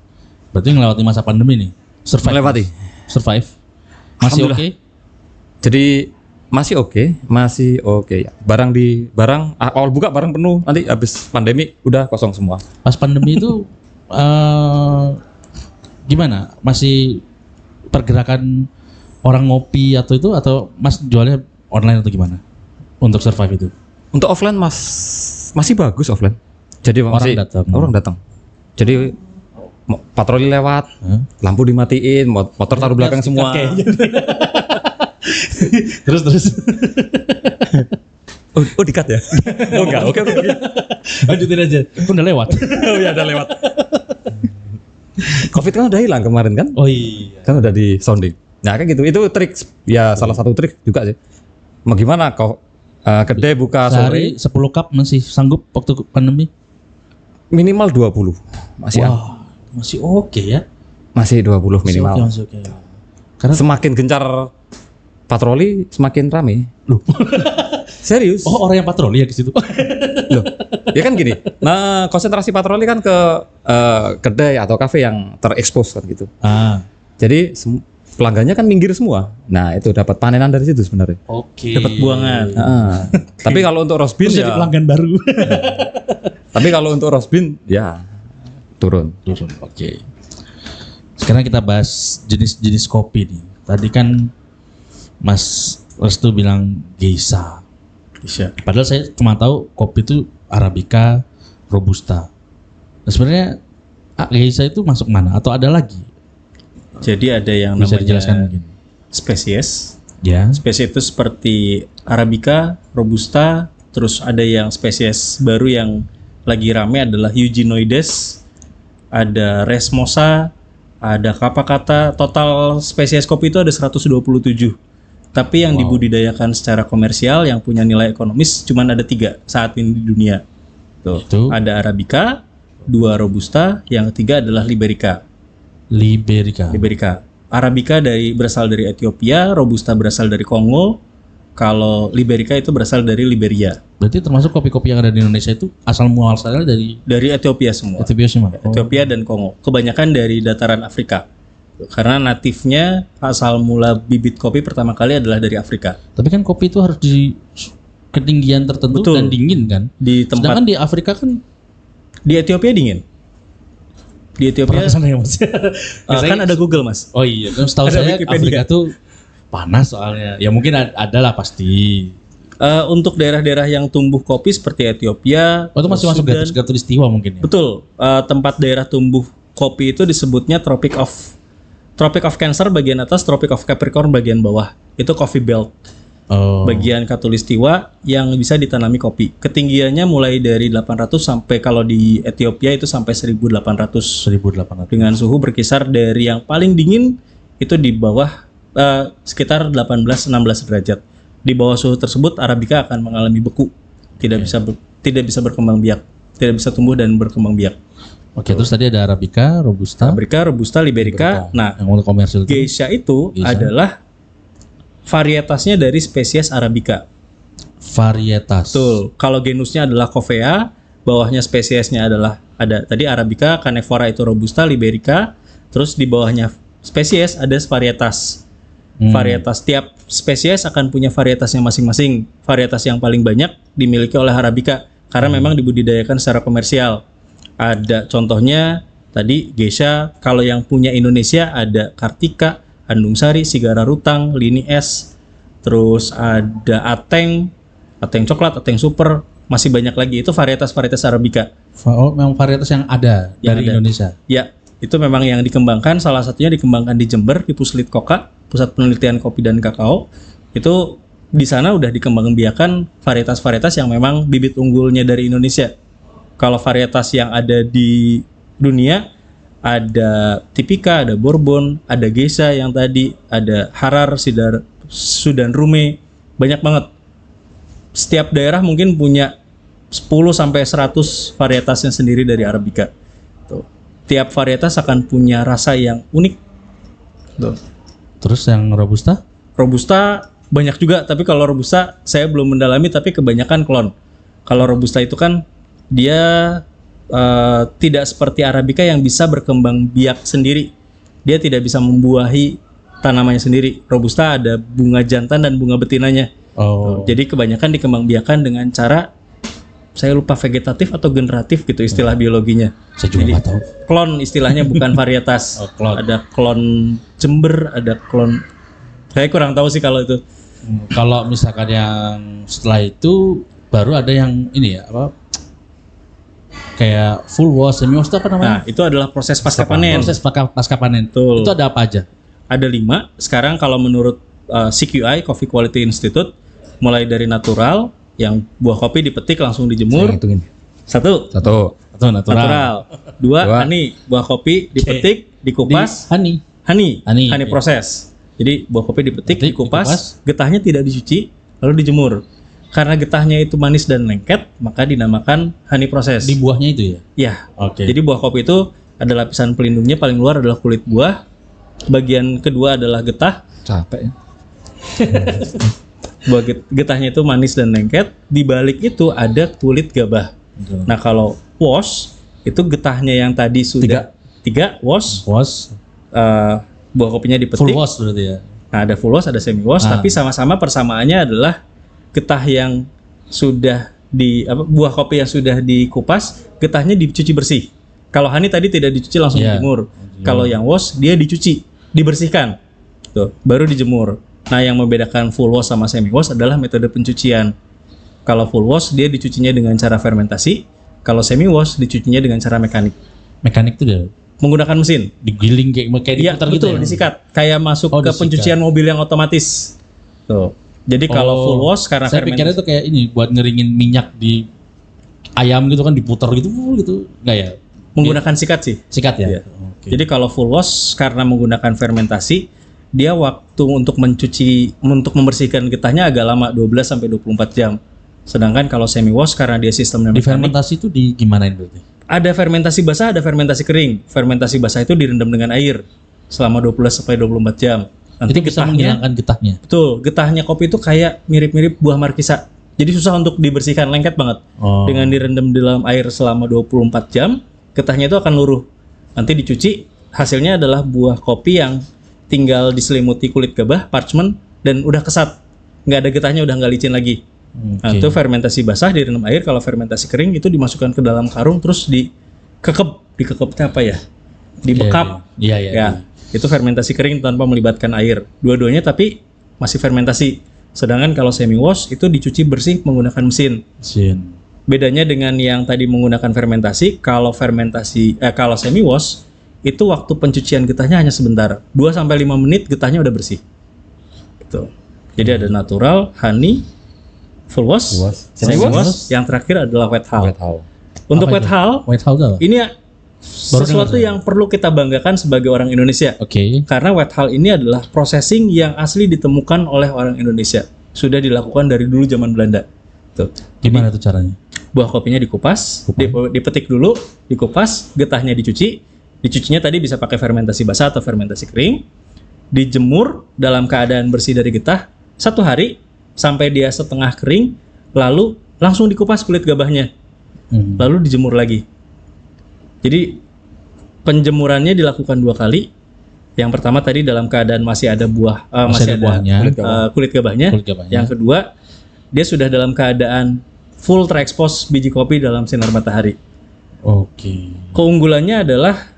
Berarti ngelewati masa pandemi nih. Survive. Melewati. Survive. Masih oke? Alhamdulillah. Jadi masih oke ya. Barang awal buka barang penuh, nanti habis pandemi udah kosong semua. Pas pandemi itu gimana? Masih pergerakan orang ngopi atau Mas jualnya online atau gimana? Untuk survive itu. Untuk offline masih bagus offline. Jadi masih orang datang. Jadi patroli lewat, lampu dimatiin, motor taruh belakang semua. Terus. Oh di-cut ya? Oh enggak, oke. Lanjutin aja. Udah lewat. Oh ya udah lewat. Covid kan udah hilang kemarin kan? Oh iya. Kan udah di sounding. Nah kayak gitu, itu trik ya, salah satu trik juga sih. Mau gimana kau kedai buka Sehari sore 10 cup masih sanggup waktu pandemi? minimal 20 masih Wah, masih oke ya. masih 20 minimal. Masih oke. Karena Semakin gencar patroli semakin rame. Loh. Serius? orang yang patroli ya ke situ. Loh. Ya kan gini. Nah, konsentrasi patroli kan ke kedai atau kafe yang terekspos kan gitu. Jadi pelanggannya kan minggir semua. Nah, itu dapat panenan dari situ sebenarnya. Oke. Dapat buangan. Tapi kalau untuk roast bean Terus jadi ya. pelanggan baru. Tapi kalau untuk roast bean ya turun. Oke. Sekarang kita bahas jenis-jenis kopi nih. Tadi kan Mas Restu bilang geisha. Padahal saya cuma tahu kopi itu Arabica, Robusta. Nah, sebenarnya geisha itu masuk mana atau ada lagi? Jadi ada yang Bisa namanya dijelaskan mungkin? spesies. Ya. Spesies itu seperti Arabica, Robusta, terus ada yang spesies baru yang lagi rame adalah Eugenoides, ada Resmosa, ada Kapakata. Total spesies kopi itu ada 127. Tapi yang dibudidayakan secara komersial yang punya nilai ekonomis cuma ada 3 saat ini di dunia. Itu. Ada Arabica, 2 Robusta, yang ketiga adalah Liberica. Arabica berasal dari Ethiopia, Robusta berasal dari Kongo, kalau Liberica itu berasal dari Liberia. Berarti termasuk kopi-kopi yang ada di Indonesia itu asal muasalnya dari Ethiopia semua. Ethiopia dan Kongo. Kebanyakan dari dataran Afrika. Karena natifnya asal mula bibit kopi pertama kali adalah dari Afrika. Tapi kan kopi itu harus di ketinggian tertentu. Betul. Dan dingin kan. Di tempat Sedangkan di Afrika kan di Ethiopia dingin. Di Ethiopia pernah kesana ya Mas. kan ada Google Mas. Oh iya, kan setahu Ada saya Wikipedia. Afrika tuh panas soalnya. Ya mungkin ada lah pasti. Untuk daerah-daerah yang tumbuh kopi seperti Ethiopia, Oh, itu masih masuk Sudan. Khatulistiwa mungkin ya. Betul. Tempat daerah tumbuh kopi itu disebutnya Tropic of Cancer bagian atas, Tropic of Capricorn bagian bawah. Itu coffee belt. Oh. Bagian Khatulistiwa yang bisa ditanami kopi. Ketinggiannya mulai dari 800 sampai kalau di Ethiopia itu sampai 1800 1800. dengan suhu berkisar dari yang paling dingin itu di bawah sekitar 18-16 derajat. Di bawah suhu tersebut Arabica akan mengalami beku. Tidak bisa berkembang biak, tidak bisa tumbuh dan berkembang biak. Oke, terus tadi ada Arabica, Robusta, Arabica, Robusta, Liberica. Nah, yang untuk komersil itu. geisha itu adalah varietasnya dari spesies Arabica. Varietas. Betul. Kalau genusnya adalah Coffea, bawahnya spesiesnya adalah ada tadi Arabica, Canephora itu Robusta, Liberica, terus di bawahnya spesies ada varietas. Varietas tiap spesies akan punya varietasnya masing-masing. Varietas yang paling banyak dimiliki oleh Arabica karena memang dibudidayakan secara komersial. Ada contohnya tadi geisha, kalau yang punya Indonesia ada Kartika, Andung Sari, Sigara Rutang, Lini S, terus ada Ateng coklat, Ateng super, masih banyak lagi. Itu varietas-varietas Arabica. Oh, memang varietas yang ada Yang dari ada. Indonesia. Ya, itu memang yang dikembangkan. Salah satunya dikembangkan di Jember, di Puslit Koka, Pusat Penelitian Kopi dan Kakao. Itu di sana udah dikembangbiakan varietas-varietas yang memang bibit unggulnya dari Indonesia. Kalau varietas yang ada di dunia, ada Tipika, ada Bourbon, ada Geisha yang tadi, ada Harar, Sudan Rume, banyak banget. setiap daerah mungkin punya 10 sampai 100 varietasnya sendiri dari Arabica. Tuh. Tiap varietas akan punya rasa yang unik. Tuh. Terus yang robusta? Robusta banyak juga, tapi kalau Robusta saya belum mendalami, tapi kebanyakan klon. Kalau Robusta itu kan dia tidak seperti Arabica yang bisa berkembang biak sendiri. Dia tidak bisa membuahi tanamannya sendiri. Robusta ada bunga jantan dan bunga betinanya. Oh. Jadi kebanyakan dikembangbiakan dengan cara, saya lupa, vegetatif atau generatif gitu istilah biologinya. Saya juga nggak tahu. Klon istilahnya, bukan varietas. Oh, klon. Ada klon Jember, ada klon. Saya kurang tahu sih kalau itu. Kalau misalkan yang setelah itu baru ada yang ini ya apa? Kayak full wash, semi wash itu apa namanya? Nah, itu adalah proses pasca panen. Proses pasca panen. Betul. Itu ada apa aja? Ada 5. Sekarang kalau menurut CQI, Coffee Quality Institute, mulai dari natural, yang buah kopi dipetik langsung dijemur. Saya hitungin. 1. Satu. Atau natural. Natural. 2. Dua. Honey, buah kopi dipetik, dikupas. Honey. Honey Honey, iya. proses. Jadi buah kopi dipetik, Petik, dikupas, dikupas. getahnya tidak dicuci, lalu dijemur. Karena getahnya itu manis dan lengket, maka dinamakan honey proses. Di buahnya itu ya? Ya. Oke. Jadi buah kopi itu ada lapisan pelindungnya, paling luar adalah kulit buah, bagian kedua adalah getah. Capek ya. Buah getahnya itu manis dan lengket, di balik itu ada kulit gabah. Betul. Nah, kalau wash itu getahnya yang tadi sudah tiga wash, Wash. buah kopinya dipetik. Full wash berarti ya? Nah, ada full wash, ada semi wash, Ah. tapi sama-sama persamaannya adalah getah yang sudah buah kopi yang sudah dikupas, getahnya dicuci bersih. Kalau honey tadi tidak dicuci, langsung Iya. dijemur. Kalau yang wash dia dicuci, dibersihkan. Tuh, baru dijemur. Nah, yang membedakan full wash sama semi wash adalah metode pencucian. Kalau full wash dia dicucinya dengan cara fermentasi, kalau semi wash dicucinya dengan cara mekanik. Mekanik itu dia Menggunakan mesin. digiling kayak Iya, diputar betul, gitu ya? disikat. Kayak masuk Oh, ke disikat. pencucian mobil yang otomatis. Tuh. Jadi kalau Oh, full wash karena saya pikirnya itu kayak ini buat ngeringin minyak di ayam gitu kan, diputar gitu enggak ya? menggunakan sikat sih. Sikat ya? Iya. Jadi kalau full wash karena menggunakan fermentasi, dia waktu untuk membersihkan getahnya agak lama, 12 sampai 24 jam. Sedangkan kalau semi wash karena dia sistemnya Di mekanik, fermentasi itu di gimanain berarti? ada fermentasi basah, ada fermentasi kering. Fermentasi basah itu direndam dengan air selama 12 sampai 24 jam. Nanti Itu bisa menghilangkan getahnya. betul, getahnya kopi itu kayak mirip-mirip buah markisa. Jadi susah untuk dibersihkan, lengket banget. Oh. Dengan direndam di dalam air selama 24 jam, getahnya itu akan luruh. Nanti dicuci, hasilnya adalah buah kopi yang tinggal diselimuti kulit gabah, parchment, dan udah kesat. Nggak ada getahnya, udah nggak licin lagi. Nah, Oke. itu fermentasi basah direndam air. Kalau fermentasi kering itu dimasukkan ke dalam karung terus dikekepnya apa ya? Dibekap. Iya, iya. Ya, itu fermentasi kering tanpa melibatkan air. Dua-duanya tapi masih fermentasi. Sedangkan kalau semi wash itu dicuci bersih menggunakan mesin. Mesin. Bedanya dengan yang tadi menggunakan fermentasi, kalau kalau semi wash itu waktu pencucian getahnya hanya sebentar. 2 sampai 5 menit getahnya udah bersih. Gitu. Jadi ada natural, honey, full wash, semi wash, yang terakhir adalah wet hull. Red Hall. Untuk Apa wet itu? hull White House apa? ini sesuatu yang perlu kita banggakan sebagai orang Indonesia. Oke. Karena wet hull ini adalah processing yang asli ditemukan oleh orang Indonesia. Sudah dilakukan dari dulu zaman Belanda. Tuh. Gimana tuh caranya? Buah kopinya dikupas, dipetik dulu, dikupas, getahnya dicuci. Dicucinya tadi bisa pakai fermentasi basah atau fermentasi kering. Dijemur dalam keadaan bersih dari getah 1 hari sampai dia setengah kering, lalu langsung dikupas kulit gabahnya. Lalu dijemur lagi. Jadi penjemurannya dilakukan 2 kali. Yang pertama tadi dalam keadaan masih ada buah, masih ada buahnya, kulit gabahnya. kulit gabahnya. Yang kedua, dia sudah dalam keadaan full terekspos biji kopi dalam sinar matahari. Oke. Keunggulannya adalah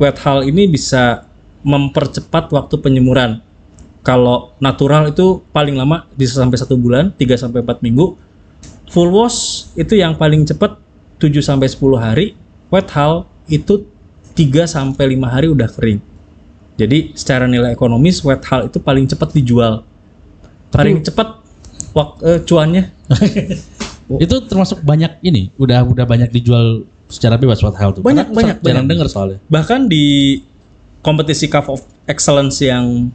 wet hull ini bisa mempercepat waktu penjemuran. Kalau natural itu paling lama bisa sampai 1 bulan, 3 sampai 4 minggu. Full wash itu yang paling cepat 7 sampai 10 hari. Wet hull itu 3 sampai 5 hari udah kering. Jadi secara nilai ekonomis wet hull itu paling cepat dijual. Paling cepat cuannya. Itu termasuk banyak ini, udah banyak dijual secara bebas White House tuh. Banyak, Karena banyak, jarang banyak. dengar soalnya. Bahkan di kompetisi Cup of Excellence yang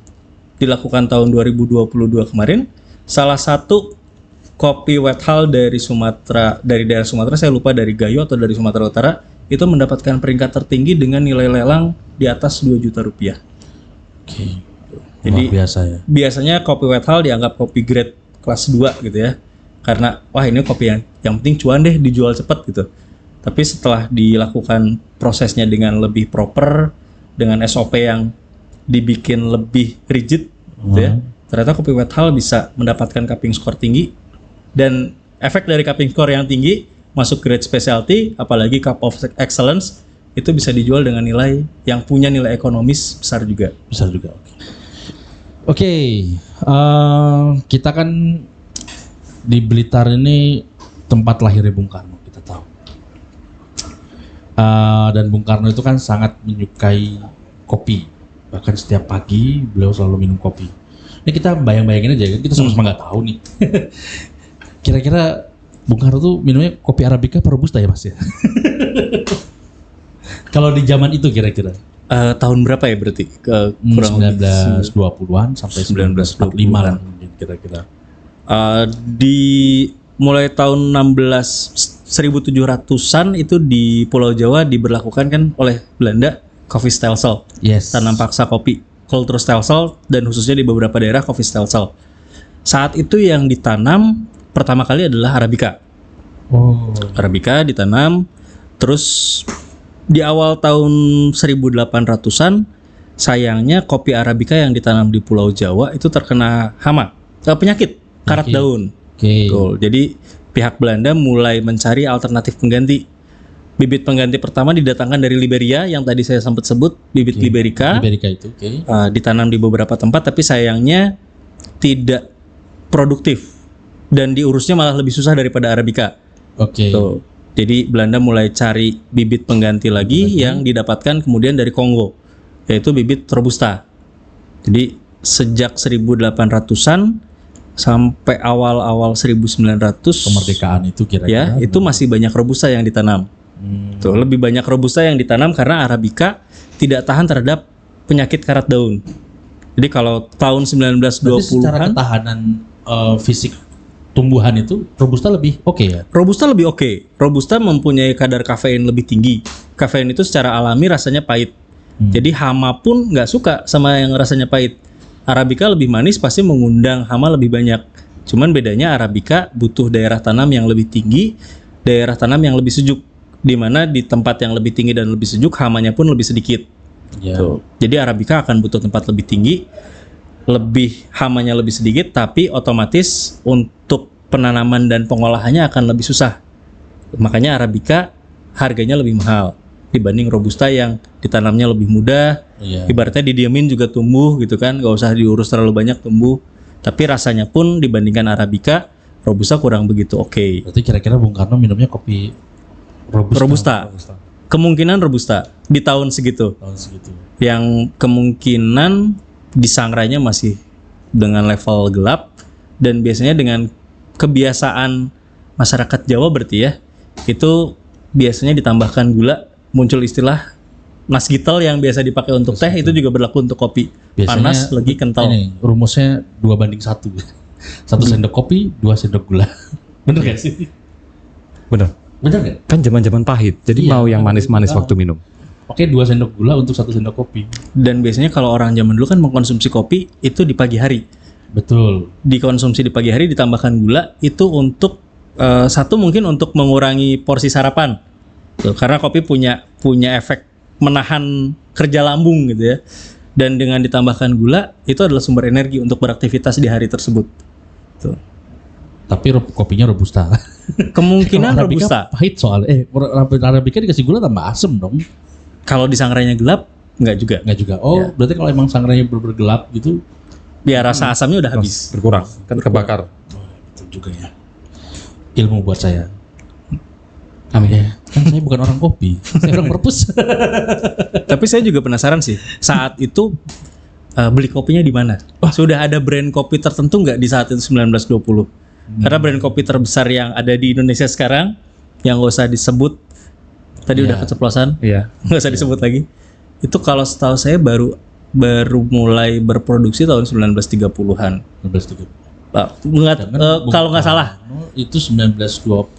dilakukan tahun 2022 kemarin, salah satu kopi Wethal dari Sumatera, dari daerah Sumatera, saya lupa dari Gayo atau dari Sumatera Utara, itu mendapatkan peringkat tertinggi dengan nilai lelang di atas 2 juta rupiah. Oke. Jadi Luar biasa ya. biasanya kopi Wethal dianggap kopi grade kelas 2 gitu ya. Karena wah ini kopi yang penting cuan deh, dijual cepat gitu. Tapi setelah dilakukan prosesnya dengan lebih proper, dengan SOP yang dibikin lebih rigid gitu ya. Ternyata kopi Wethal bisa mendapatkan cupping score tinggi, dan efek dari cupping score yang tinggi masuk grade specialty, apalagi cup of excellence, itu bisa dijual dengan nilai yang punya nilai ekonomis besar juga. Besar juga. Oke, kita kan di Blitar ini tempat lahirnya Bung Karno, kita tahu. Dan Bung Karno itu kan sangat menyukai kopi. Bahkan setiap pagi beliau selalu minum kopi. Ini kita bayang-bayangin aja kan, kita sama-sama nggak tahu nih. Kira-kira Bung Karno tuh minumnya kopi Arabica apa Robusta ya Mas ya? Kalau di zaman itu kira-kira Tahun berapa ya berarti? Kurang lebih 1920-an sampai 1945 lah mungkin kira-kira. Di mulai tahun 1700-an itu di Pulau Jawa diberlakukan kan oleh Belanda coffee stelsel, Yes. tanam paksa kopi, culture stelsel, dan khususnya di beberapa daerah coffee stelsel. Saat itu yang ditanam pertama kali adalah Arabica. Oh. Arabica ditanam, terus di awal tahun 1800-an sayangnya kopi Arabica yang ditanam di Pulau Jawa itu terkena hama, penyakit karat Oke. daun. Oke. Betul. Jadi pihak Belanda mulai mencari alternatif pengganti. Bibit pengganti pertama didatangkan dari Liberia yang tadi saya sempat sebut, bibit Liberica. Liberica itu, oke. Ditanam di beberapa tempat, tapi sayangnya tidak produktif dan diurusnya malah lebih susah daripada Arabica. Oke. Tuh. Jadi Belanda mulai cari bibit pengganti lagi yang didapatkan kemudian dari Kongo, yaitu bibit Robusta. Jadi sejak 1800-an sampai awal-awal 1900 Kemerdekaan itu ya, kira-kira. itu masih banyak Robusta yang ditanam. Tuh, lebih banyak Robusta yang ditanam karena Arabica tidak tahan terhadap penyakit karat daun. Jadi kalau tahun Berarti secara 1920-an ketahanan fisik tumbuhan itu Robusta lebih oke ya. Robusta lebih oke. Robusta mempunyai kadar kafein lebih tinggi. Kafein itu secara alami rasanya pahit. Jadi hama pun nggak suka sama yang rasanya pahit. Arabica lebih manis pasti mengundang hama lebih banyak. Cuman bedanya Arabica butuh daerah tanam yang lebih tinggi, daerah tanam yang lebih sejuk. Di mana di tempat yang lebih tinggi dan lebih sejuk hamanya pun lebih sedikit. Ya. Tuh. Jadi Arabica akan butuh tempat lebih tinggi, lebih hamanya lebih sedikit, tapi otomatis untuk penanaman dan pengolahannya akan lebih susah. Makanya Arabica harganya lebih mahal dibanding Robusta yang ditanamnya lebih mudah. Iya. Ibaratnya didiemin juga tumbuh gitu kan, nggak usah diurus terlalu banyak tumbuh. Tapi rasanya pun dibandingkan Arabica, Robusta kurang begitu oke. Berarti kira-kira Bung Karno minumnya kopi Robusta. Kemungkinan Robusta di tahun segitu. tahun segitu. Yang kemungkinan disangrainya masih dengan level gelap, dan biasanya dengan kebiasaan masyarakat Jawa berarti ya, itu biasanya ditambahkan gula, muncul istilah nasgitel yang biasa dipakai untuk teh, itu juga berlaku untuk kopi. Biasanya Panas, lagi kental. Ini rumusnya 2:1. 1 sendok kopi, 2 sendok gula. Bener gak sih? Bener. Bener gak? Kan zaman-zaman pahit. Jadi Iya, mau yang kan manis-manis betul. waktu minum. Oke, 2 sendok gula untuk 1 sendok kopi. Dan biasanya kalau orang zaman dulu kan mengkonsumsi kopi itu di pagi hari. Betul. Dikonsumsi di pagi hari ditambahkan gula itu untuk satu mungkin untuk mengurangi porsi sarapan. Tuh, karena kopi punya efek menahan kerja lambung gitu ya. Dan dengan ditambahkan gula itu adalah sumber energi untuk beraktivitas di hari tersebut. Tuh. Tapi kopinya Robusta. Kemungkinan Kalau Arabica Robusta. pahit soalnya. Arabica dikasih gula tambah asem dong. Kalau disangrainya gelap enggak juga. Enggak juga. Oh, Ya. berarti kalau emang sangrainya bergelap gitu. Biar rasa asamnya udah habis. Berkurang. Kan kebakar. Betul juga ya. Ilmu buat saya. Amin. Ya, kan saya bukan orang kopi. Saya orang perpus. Tapi saya juga penasaran sih, saat itu beli kopinya di mana? Sudah ada brand kopi tertentu nggak di saat itu 1920? Karena brand kopi terbesar yang ada di Indonesia sekarang, yang nggak usah disebut, tadi udah keceplosan, Iya. nggak usah disebut lagi. Itu kalau setahu saya baru mulai berproduksi tahun 1930-an. 1930. Bung kalau nggak salah. Karno itu 1920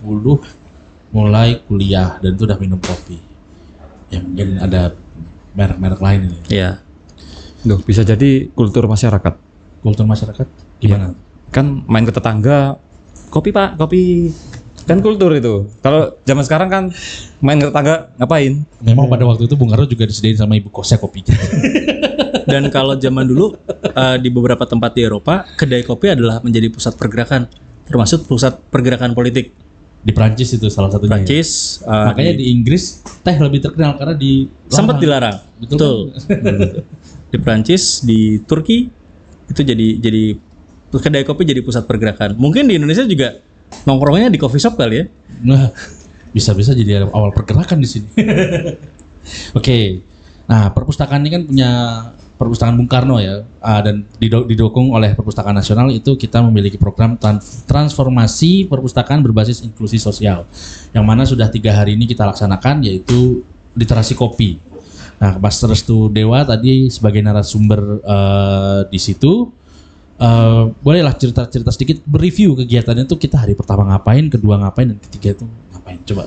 mulai kuliah dan itu udah minum kopi. Ya mungkin ada merek-merek lain ini. Ya. Duh, bisa jadi kultur masyarakat. Kultur masyarakat gimana? Kan main ke tetangga, kopi Pak, kopi. Kan kultur itu. Kalau zaman sekarang kan main ke tetangga ngapain? Memang pada waktu itu Bung Karno juga disediain sama ibu kosnya kopinya. Dan kalau zaman dulu di beberapa tempat di Eropa, kedai kopi adalah menjadi pusat pergerakan, termasuk pusat pergerakan politik. Di Prancis itu salah satunya. Prancis, Makanya di Inggris teh lebih terkenal karena sempat dilarang. Betul. Di Prancis, di Turki itu jadi kedai kopi jadi pusat pergerakan. Mungkin di Indonesia juga nongkrongnya di coffee shop kali ya. Nah, bisa-bisa jadi awal pergerakan di sini. Oke. Nah, perpustakaan ini kan punya perpustakaan Bung Karno ya, dan didukung oleh Perpustakaan Nasional. Itu kita memiliki program transformasi perpustakaan berbasis inklusi sosial, yang mana sudah 3 hari ini kita laksanakan, yaitu literasi kopi. Nah, Mas Restu Dewa tadi sebagai narasumber di situ, bolehlah cerita-cerita sedikit, bereview kegiatannya itu kita hari pertama ngapain, kedua ngapain, dan ketiga itu ngapain. Coba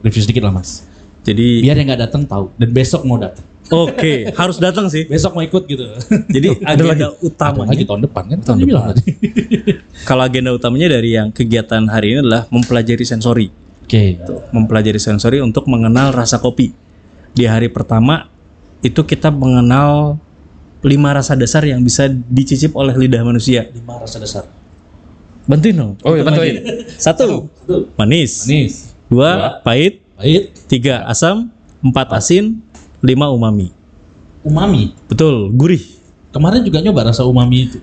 review sedikit lah Mas. Jadi Biar yang nggak datang tahu dan besok mau datang. oke, harus datang sih. Besok mau ikut gitu. Jadi agenda Ada utamanya, lagi tahun depan kan? Tahun bilang tadi. kalau agenda utamanya dari yang kegiatan hari ini adalah mempelajari sensori. Oke. Mempelajari sensori untuk mengenal rasa kopi. Di hari pertama itu kita mengenal 5 rasa dasar yang bisa dicicip oleh lidah manusia. 5 rasa dasar. Bantuin dong. Oh, ya bantuin. 1, manis. Manis, 2, pahit. pahit, 3, asam. 4, asin. 5, umami. umami. Betul, gurih. Kemarin juga nyoba rasa umami itu.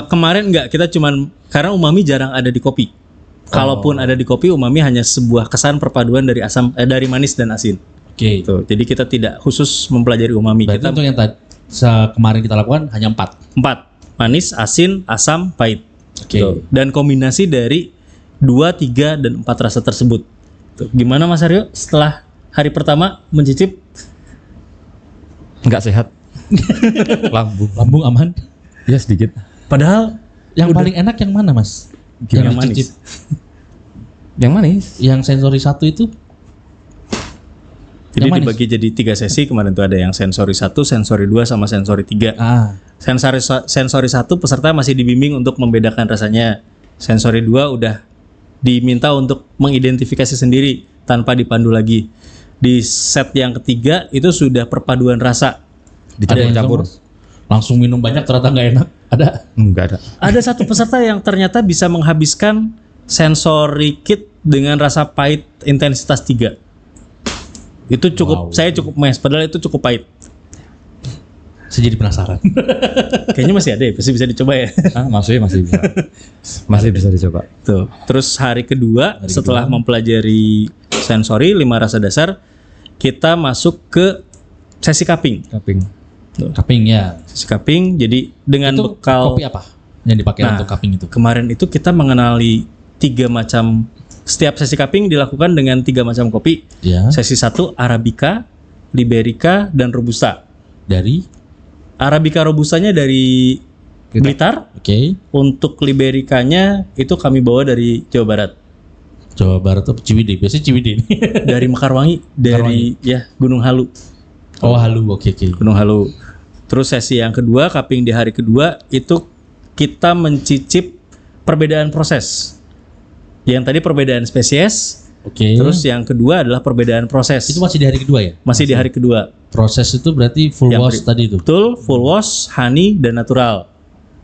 Kemarin enggak, kita cuman karena umami jarang ada di kopi. Kalaupun ada di kopi, umami hanya sebuah kesan perpaduan dari dari manis dan asin. Oke. Tuh, jadi kita tidak khusus mempelajari umami. Berarti Kita untuk yang kemarin kita lakukan hanya 4. 4, manis, asin, asam, pahit. Oke. Tuh, dan kombinasi dari 2, 3, dan 4 rasa tersebut. Tuh, gimana Mas Aryo setelah hari pertama mencicip? Nggak sehat. Lambung. Lambung aman. Ya sedikit. Padahal Yang paling enak yang mana Mas? yang dicicip. manis. Yang manis. Yang sensori 1 itu? Jadi Yang manis? dibagi jadi 3 sesi. Kemarin tuh ada yang sensori 1, sensori 2, sama sensori 3. Sensori 1 peserta masih dibimbing untuk membedakan rasanya. Sensori 2 udah diminta untuk mengidentifikasi sendiri tanpa dipandu lagi. Di set yang ketiga itu sudah perpaduan rasa. Dicampur-campur. Langsung minum banyak ternyata nggak enak. Ada? Enggak ada. Ada satu peserta yang ternyata bisa menghabiskan sensori kit dengan rasa pahit intensitas 3. Itu cukup, saya cukup mes, padahal itu cukup pahit. Saya jadi penasaran. Kayaknya masih ada ya, pasti bisa dicoba ya. Masih bisa. Masih bisa dicoba. Tuh. Terus hari kedua setelah mempelajari sensori 5 rasa dasar, kita masuk ke sesi cupping. Cupping. Cupping ya. Sesi cupping, jadi dengan Itu bekal kopi apa yang dipakai Nah, untuk cupping itu? kemarin itu kita mengenali 3 macam. Setiap sesi cupping dilakukan dengan 3 macam kopi. Ya. Sesi 1 Arabica, Liberica, dan Robusta. Dari Arabica Robustanya dari Blitar. Oke. Untuk Libericanya itu kami bawa dari Jawa Barat. Jawa Barat atau Ciwidey? Biasanya Ciwidey nih. Dari Mekarwangi, dari ya Gunung Halu. Oh, Halu. Oke. Gunung Halu. Terus sesi yang kedua, cupping di hari kedua itu kita mencicip perbedaan proses. Yang tadi perbedaan spesies, Oke. terus yang kedua adalah perbedaan proses. Itu masih di hari kedua ya? Masih di hari kedua. Proses itu berarti full Yang wash tadi itu. Betul, full wash, honey, dan natural.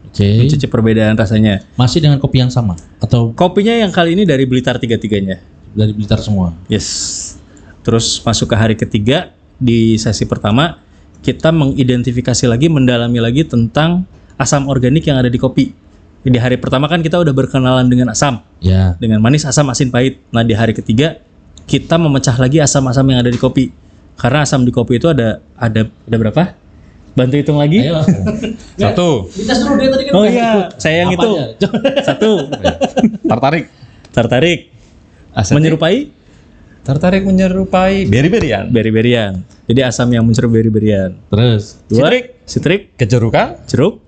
Oke. Mencicip perbedaan rasanya. Masih dengan kopi yang sama atau Kopinya yang kali ini dari Blitar tiga-tiganya. dari Blitar semua? Yes. Terus masuk ke hari ketiga, di sesi pertama kita mengidentifikasi lagi, mendalami lagi tentang asam organik yang ada di kopi. Di hari pertama kan kita udah berkenalan dengan asam, Ya. dengan manis, asam, asin, pahit. Nah di hari ketiga kita memecah lagi asam-asam yang ada di kopi. Karena asam di kopi itu ada berapa? Bantu hitung lagi. Ayo. 1. Dites dulu dia tadi kan. Oh iya, saya yang itu. 1. Tartarik. Tartarik. Menyerupai Tartarik menyerupai beri-berian. beri-berian. Jadi asam yang menyerupai beri-berian. Terus 2. Sitrik. Kejerukan. Jeruk.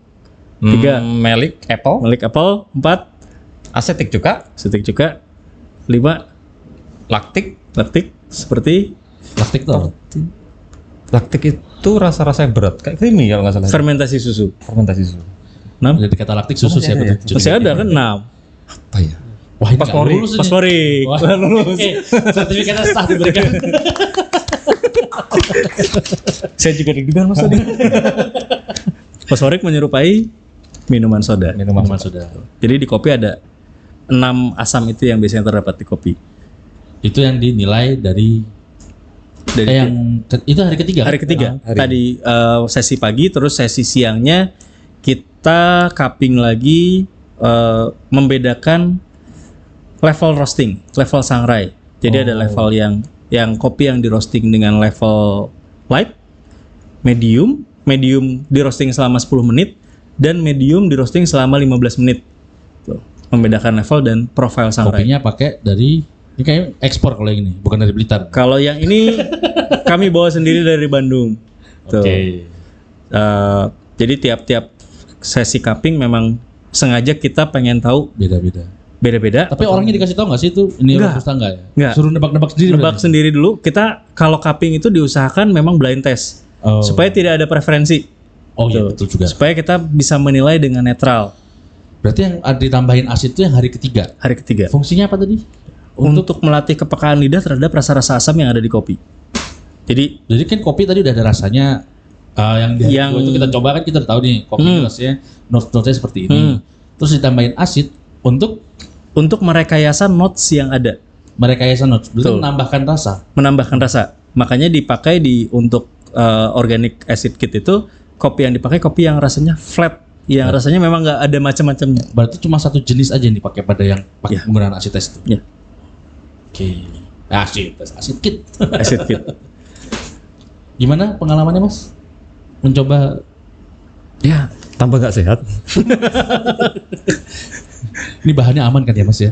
Tiga. Melik Apple. Malik Apple. 4. Asetik juga. Setik juga. 5. Laktik. Laktik seperti Laktik tuh. Laktik itu rasa-rasa yang berat, kayak creamy kalau nggak salah. fermentasi susu. Fermentasi susu. 6. Jadi kata laktik susu Masih siapa ada tuh? Masih ada kan 6. Apa ya? Wah, ini nggak Fosforik. lulus ini. Fosforik. Wah, Lulus. Oke, sertifikatnya sah diberikan. Saya juga deg-degan Mas tadi. Fosforik menyerupai minuman soda. Minuman Minuman soda. sudah. Jadi di kopi ada 6 asam itu yang biasanya terdapat di kopi. Itu yang dinilai dari Dari itu hari ketiga. hari kan? ketiga. hari. Tadi sesi pagi, terus sesi siangnya kita cupping lagi, membedakan level roasting, level sangrai. Jadi ada level yang kopi yang di roasting dengan level light, medium di roasting selama 10 menit, dan medium di roasting selama 15 menit. Tuh, membedakan level dan profile sangrai. Kopinya pakai dari ini kayak ekspor kalau yang ini, bukan dari Blitar. Kalau yang ini kami bawa sendiri dari Bandung. Tuh. Oke. Jadi tiap-tiap sesi cupping memang sengaja kita pengen tahu Beda-beda. beda-beda. Tapi orangnya dikasih tahu nggak sih itu ini Enggak. robusta nggak ya? Enggak. Suruh nebak-nebak sendiri. Nebak berarti? sendiri dulu. Kita kalau cupping itu diusahakan memang blind test Oh. supaya tidak ada preferensi. Oh iya Tuh. betul juga. Supaya kita bisa menilai dengan netral Berarti yang ada ditambahin asid itu yang hari ketiga. hari ketiga. Fungsinya apa tadi? Untuk melatih kepekaan lidah terhadap rasa-rasa asam yang ada di kopi. Jadi kan kopi tadi udah ada rasanya. Yang di hari Yang- kedua itu kita coba kan kita udah tahu nih kopi rasanya notes-notesnya seperti ini. Terus ditambahin asid untuk merekayasa notes yang ada, merekayasa notes. Berarti Betul. menambahkan rasa. menambahkan rasa. Makanya dipakai untuk organic acid kit itu kopi yang dipakai kopi yang rasanya flat, yang rasanya memang nggak ada macam-macamnya. Berarti cuma satu jenis aja yang dipakai pada yang pakai penggunaan asid tes itu. Ya, Oke. Asid kit. acid kit. Gimana pengalamannya Mas? Mencoba Ya, tambah nggak sehat. ini bahannya aman kan ya Mas ya?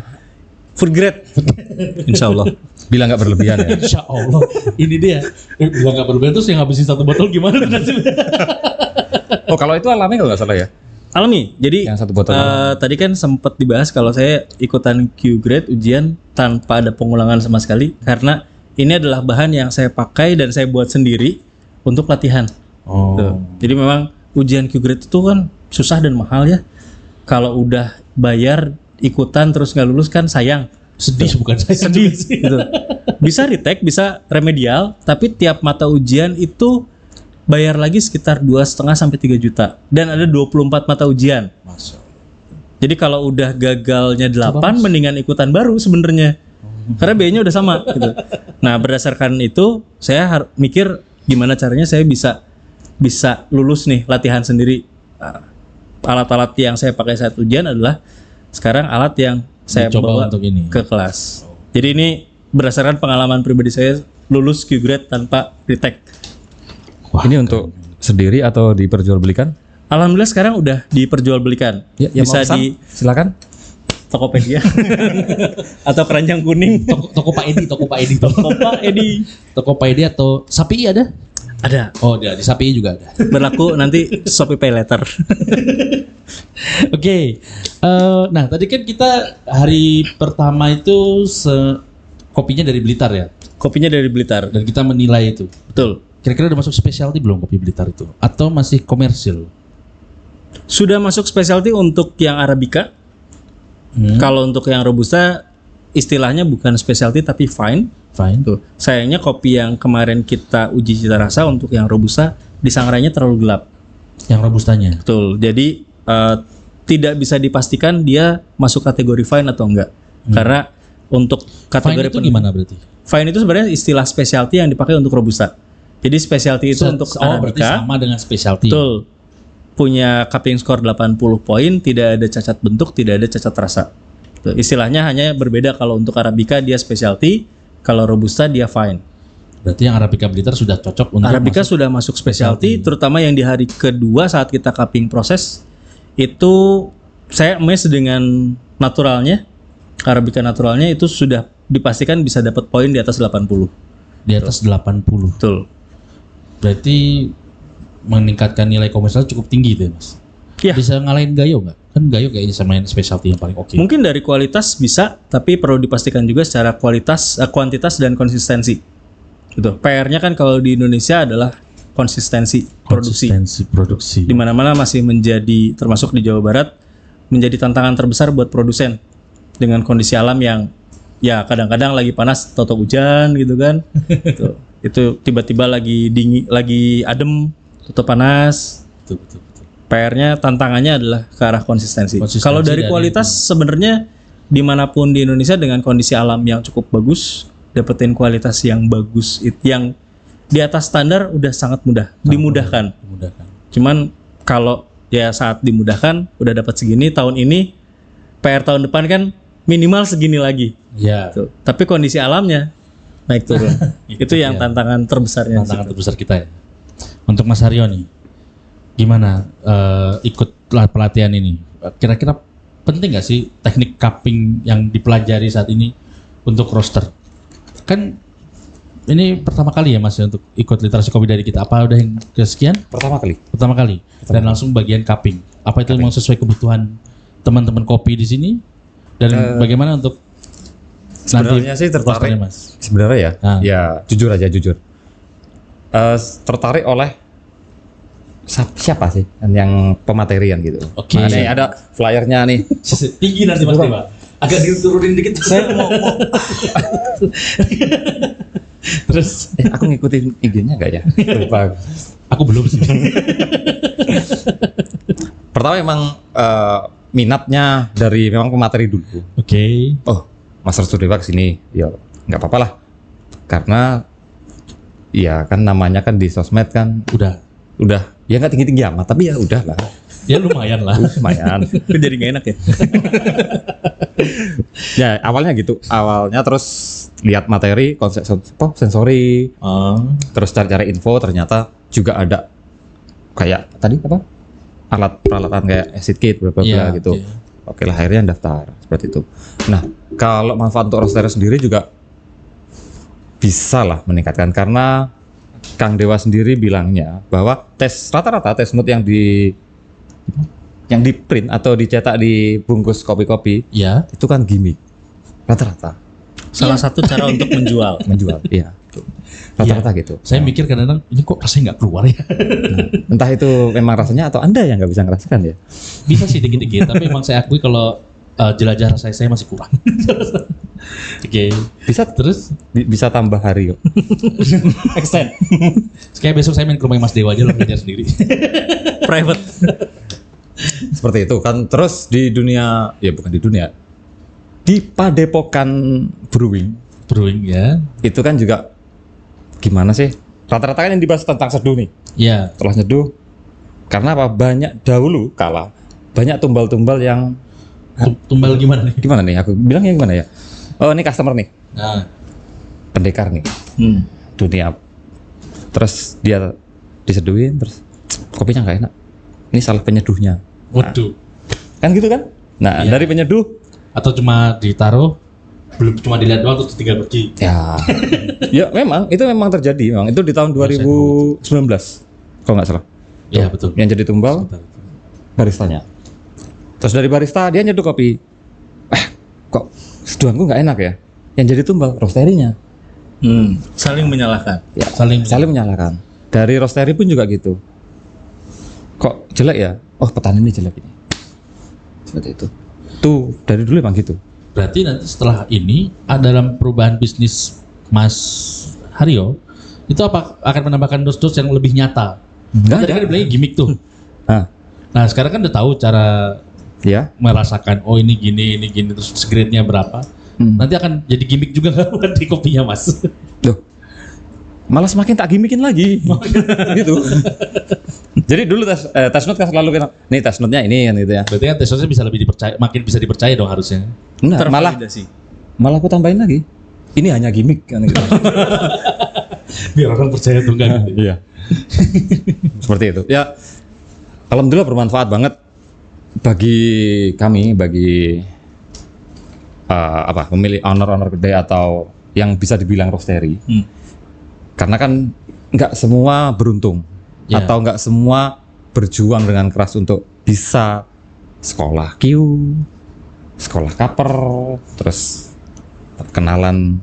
Food grade. Insya Allah. Bila nggak berlebihan ya. Insya Allah. Ini dia. Bilang nggak berlebihan terus yang ngabisin satu botol gimana hasilnya? Oh, kalau itu alami kalau nggak salah ya. Alami. Jadi Yang satu botol. tadi kan sempat dibahas kalau saya ikutan Q grade ujian tanpa ada pengulangan sama sekali karena ini adalah bahan yang saya pakai dan saya buat sendiri untuk latihan. Oh. Tuh. Jadi memang ujian Q grade itu kan susah dan mahal ya. Kalau udah bayar ikutan terus nggak lulus kan sayang. Sedih bukan saya Sedih. juga sih. Gitu. Bisa retake, bisa remedial, tapi tiap mata ujian itu bayar lagi sekitar 2,5 sampai 3 juta dan ada 24 mata ujian. Masya Allah. Jadi kalau udah gagalnya 8 mendingan ikutan baru sebenarnya. Karena biayanya udah sama gitu. Nah, berdasarkan itu saya mikir gimana caranya saya bisa lulus nih latihan sendiri. Alat-alat yang saya pakai saat ujian adalah sekarang alat yang saya Dicoba bawa untuk ini. ke kelas. Jadi ini berdasarkan pengalaman pribadi saya lulus Q grade tanpa retake. Ini untuk sendiri atau diperjualbelikan? Alhamdulillah sekarang udah diperjualbelikan. Yang Bisa mau pesan, di silakan. Tokopedia atau keranjang kuning. Toko Pak Edi, Toko Pak Edi. Pak Edi. Toko Pak Edi atau Sapi ada? Ada. Oh, di Sapi juga ada. Berlaku nanti Shopee Pay Later. Oke. Nah, tadi kan kita hari pertama itu kopinya dari Blitar ya. Kopinya dari Blitar. Dan kita menilai itu. Betul. Kira-kira udah masuk specialty belum kopi Blitar itu? Atau masih komersil? Sudah masuk specialty untuk yang Arabica. Kalau untuk yang Robusta istilahnya bukan specialty tapi fine. Fine. Tuh. Sayangnya kopi yang kemarin kita uji cita rasa untuk yang Robusta disangrainya terlalu gelap. Yang robustanya. Betul. Jadi tidak bisa dipastikan dia masuk kategori fine atau enggak. Karena untuk Fine kategori itu gimana berarti? Fine itu sebenarnya istilah specialty yang dipakai untuk Robusta. Jadi specialty itu untuk berarti Arabica. sama dengan specialty. Betul. Punya cupping score 80 poin, tidak ada cacat bentuk, tidak ada cacat rasa. Tuh, istilahnya hanya berbeda kalau untuk Arabica dia specialty, kalau Robusta dia fine. Berarti yang Arabica Blitar sudah cocok untuk Arabica masuk. sudah masuk specialty, terutama yang di hari kedua saat kita cupping proses itu saya amazed dengan naturalnya. Arabica naturalnya itu sudah dipastikan bisa dapat poin di atas 80. Di atas 80. Betul. Berarti meningkatkan nilai komersial cukup tinggi itu ya, Mas. Iya. Bisa ngalahin Gayo nggak? Kan Gayo kayaknya sama yang specialty yang paling oke. Mungkin dari kualitas bisa, tapi perlu dipastikan juga secara kuantitas dan konsistensi. Gitu. PR-nya kan kalau di Indonesia adalah konsistensi produksi. Konsistensi produksi. Di mana-mana masih menjadi, termasuk di Jawa Barat, menjadi tantangan terbesar buat produsen dengan kondisi alam yang ya kadang-kadang lagi panas, toto hujan gitu kan. Itu tiba-tiba lagi dingin, lagi adem, toto panas. Betul, betul, betul. PR-nya, tantangannya adalah ke arah konsistensi. Kalau dari dan kualitas sebenarnya dimanapun di Indonesia dengan kondisi alam yang cukup bagus, dapetin kualitas yang bagus, yang di atas standar udah sangat mudah, dimudahkan. Memudahkan. Cuman kalau ya saat dimudahkan udah dapat segini tahun ini, PR tahun depan kan minimal segini lagi. Ya. Tuh. Tapi kondisi alamnya naik turun. Itu yang tantangan terbesarnya. Tantangan terbesar kita ya. Untuk Mas Haryo nih, gimana ikut pelatihan ini? Kira-kira penting nggak sih teknik cupping yang dipelajari saat ini untuk roaster? Kan ini pertama kali ya Mas ya untuk ikut literasi kopi dari kita. Apa udah yang kesekian? Pertama kali. Pertama kali. Dan langsung bagian cupping. Apa itu memang sesuai kebutuhan teman-teman kopi di sini? Dan bagaimana untuk Sebenarnya sih tertarik. roasternya, Mas? Sebenarnya ya, Ah. ya jujur aja jujur. Tertarik oleh siapa sih yang pematerian gitu. Oke. Makanya ada flyernya nih. Tinggi nanti Mas Dewa. Agak diturunin dikit. Saya mau Terus aku ngikutin IG-nya nggak ya? Lupa. aku belum sih. Pertama memang minatnya dari memang pemateri dulu. Oke. Oh, Master Studio kesini, ya nggak apa-apa lah. Karena ya kan namanya kan di sosmed kan Udah. ya nggak tinggi-tinggi amat, tapi ya udah lah, Ya lumayan lah. lumayan. Jadi nggak enak ya. Ya awalnya gitu, awalnya terus lihat materi konsep sensori, terus cari-cari info, ternyata juga ada kayak tadi apa alat peralatan kayak acid kit bla bla bla Iya, gitu. iya. Oke lah akhirnya daftar seperti itu. Nah kalau manfaat untuk roaster sendiri juga bisa lah meningkatkan karena Kang Dewa sendiri bilangnya bahwa rata-rata tes note yang di print atau dicetak di bungkus kopi-kopi Ya. itu kan gimmick rata-rata Salah satu cara untuk menjual. menjual iya rata-rata gitu. Saya mikir kadang-kadang ini kok rasanya nggak keluar ya. Nah, entah itu memang rasanya atau Anda yang nggak bisa ngerasakan ya. Bisa sih dikit-dikit, tapi emang saya akui kalau jelajah saya masih kurang. Oke. Bisa Terus bisa tambah hari kok. Extend. kayak besok saya main ke rumah Mas Dewa aja lah belajar sendiri. Private. Seperti itu kan. Terus di dunia ya bukan di dunia di Padepokan Brewing ya. itu kan juga gimana sih? Rata-rata kan yang dibahas tentang seduh nih. Ya. Setelah seduh karena apa? Banyak dahulu kala banyak tumbal-tumbal yang Tumbal gimana nih? gimana nih? Aku bilangnya gimana ya? Oh ini customer nih, Nah, pendekar nih, dunia. Terus dia diseduhin, terus kopinya nggak enak. Ini salah penyeduhnya. waduh. Kan gitu kan? Nah Iya. dari penyeduh, Atau cuma ditaruh, belum cuma dilihat doang terus tinggal pergi. ya, ya memang itu memang terjadi. Memang itu di tahun 2019, kalau nggak salah. Iya betul. Yang jadi tumbal baristanya. Terus dari barista dia nyeduh kopi. Kok seduhanku nggak enak ya? Yang jadi tumbal roasterinya. Saling menyalahkan. Ya, Saling menyalahkan. Dari roasteri pun juga gitu. Kok jelek ya? Oh petani ini jelek ini. Seperti itu. Tuh dari dulu emang gitu. Berarti nanti setelah ini dalam perubahan bisnis Mas Haryo itu apa akan menambahkan dos-dos yang lebih nyata? Nggak Tadi ada. kan dibilangnya gimmick tuh. Nah, Nah sekarang kan udah tahu cara ya. merasakan oh ini gini terus grade-nya berapa. Nanti akan jadi gimmick juga nggak buat di kopinya Mas? Loh, malah semakin tak gimmikin lagi. Gitu. Jadi dulu tes note kan selalu kita, nih tes note-nya ini kan gitu ya. Berarti kan tesnya bisa lebih dipercaya, makin bisa dipercaya dong harusnya. Nah, malah Tervalidasi. aku tambahin lagi. Ini hanya gimmick kan gitu. Biar orang percaya tuh enggak gitu. Iya. Seperti itu. Ya, alhamdulillah bermanfaat banget bagi kami, bagi pemilik owner kedai atau yang bisa dibilang roastery. Karena kan nggak semua beruntung Ya. atau nggak semua berjuang dengan keras untuk bisa sekolah Q, sekolah Kaper, terus kenalan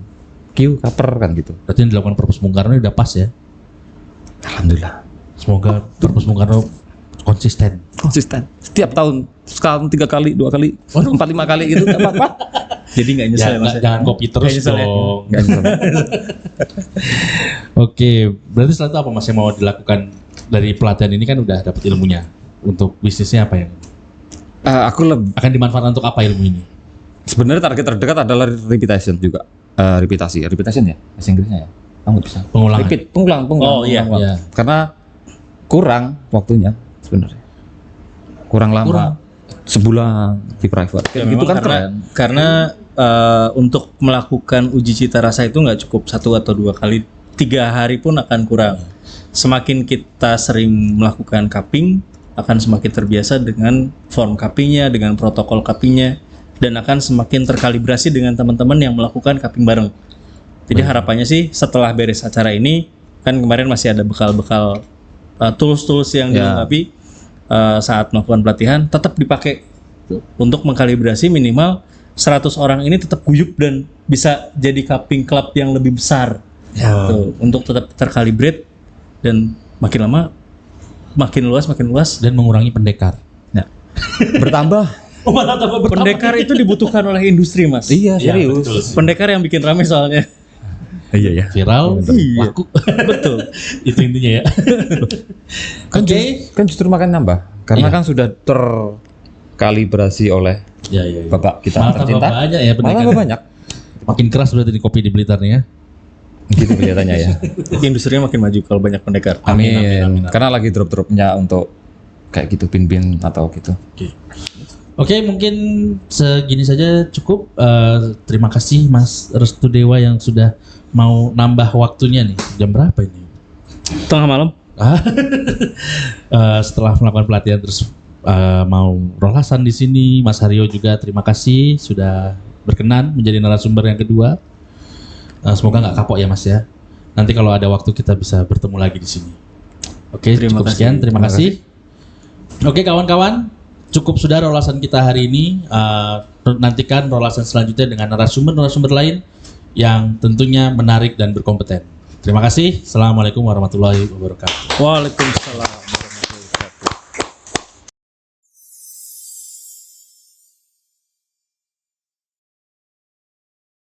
Q Kaper kan gitu. Berarti yang dilakukan Perpus Bung Karno udah pas ya. Alhamdulillah. Semoga Perpus Bung Karno konsisten. Setiap tahun sekali 3 kali 2 kali 4 5 kali gitu nggak apa-apa. Jadi nggak nyesel ya, Mas? Jangan kopi terus nyesel ya? dong. Nggak nyesel. Oke, berarti setelah itu apa Mas yang mau dilakukan dari pelatihan ini kan udah dapat ilmunya. Untuk bisnisnya apa yang Aku lebih akan dimanfaatkan untuk apa ilmu ini? sebenarnya target terdekat adalah reputation juga. Reputation ya bahasa Inggrisnya ya. Kamu bisa. Pengulangan. Repeat, pengulang. Oh, iya, iya. Karena kurang waktunya sebenarnya. Kurang lama. Kurang. Sebulan di private. Ya, Kayak gitu memang kan keren. karena untuk melakukan uji cita rasa itu nggak cukup 1 atau 2 kali, 3 hari pun akan kurang. Semakin kita sering melakukan cupping, akan semakin terbiasa dengan form cuppingnya, dengan protokol cuppingnya, dan akan semakin terkalibrasi dengan teman-teman yang melakukan cupping bareng. Jadi harapannya sih setelah beres acara ini, kan kemarin masih ada bekal-bekal tools-tools yang Ya. dilengkapi saat melakukan pelatihan, tetap dipakai untuk mengkalibrasi minimal 100 orang ini tetap guyup dan bisa jadi cupping club yang lebih besar. Tuh, untuk tetap terkalibrate dan makin lama makin luas. Dan mengurangi pendekar. Bertambah. Oh, malah tambah bertambah. Pendekar itu dibutuhkan oleh industri, Mas. Iya, Iya, serius. betul sih. Pendekar yang bikin rame soalnya. Iya ya. Viral, Iya. laku. Betul. Itu intinya ya. Oke. Kan justru makan nambah karena Iya. kan sudah terkalibrasi oleh Ya, ya, ya. Bapak kita Malah tambah tercinta. banyak ya pendekar. Malah banyak. Makin keras berarti di kopi di Blitar nih ya. Gitu kelihatannya ya. Industrinya makin maju kalau banyak pendekar. Amin. Karena lagi drop-dropnya untuk kayak gitu pin-pin atau gitu. Oke, mungkin segini saja cukup. Terima kasih Mas Restu Dewa yang sudah mau nambah waktunya nih. Jam berapa ini? Tengah malam. Setelah melakukan pelatihan terus mau rolasan di sini, Mas Haryo juga terima kasih sudah berkenan menjadi narasumber yang kedua. Semoga nggak kapok ya Mas ya. Nanti kalau ada waktu kita bisa bertemu lagi di sini. Oke, Terima cukup kasih. sekian. Terima kasih. Oke kawan-kawan, cukup sudah rolasan kita hari ini. Nantikan rolasan selanjutnya dengan narasumber-narasumber lain yang tentunya menarik dan berkompeten. Terima kasih. Assalamualaikum warahmatullahi wabarakatuh. Waalaikumsalam.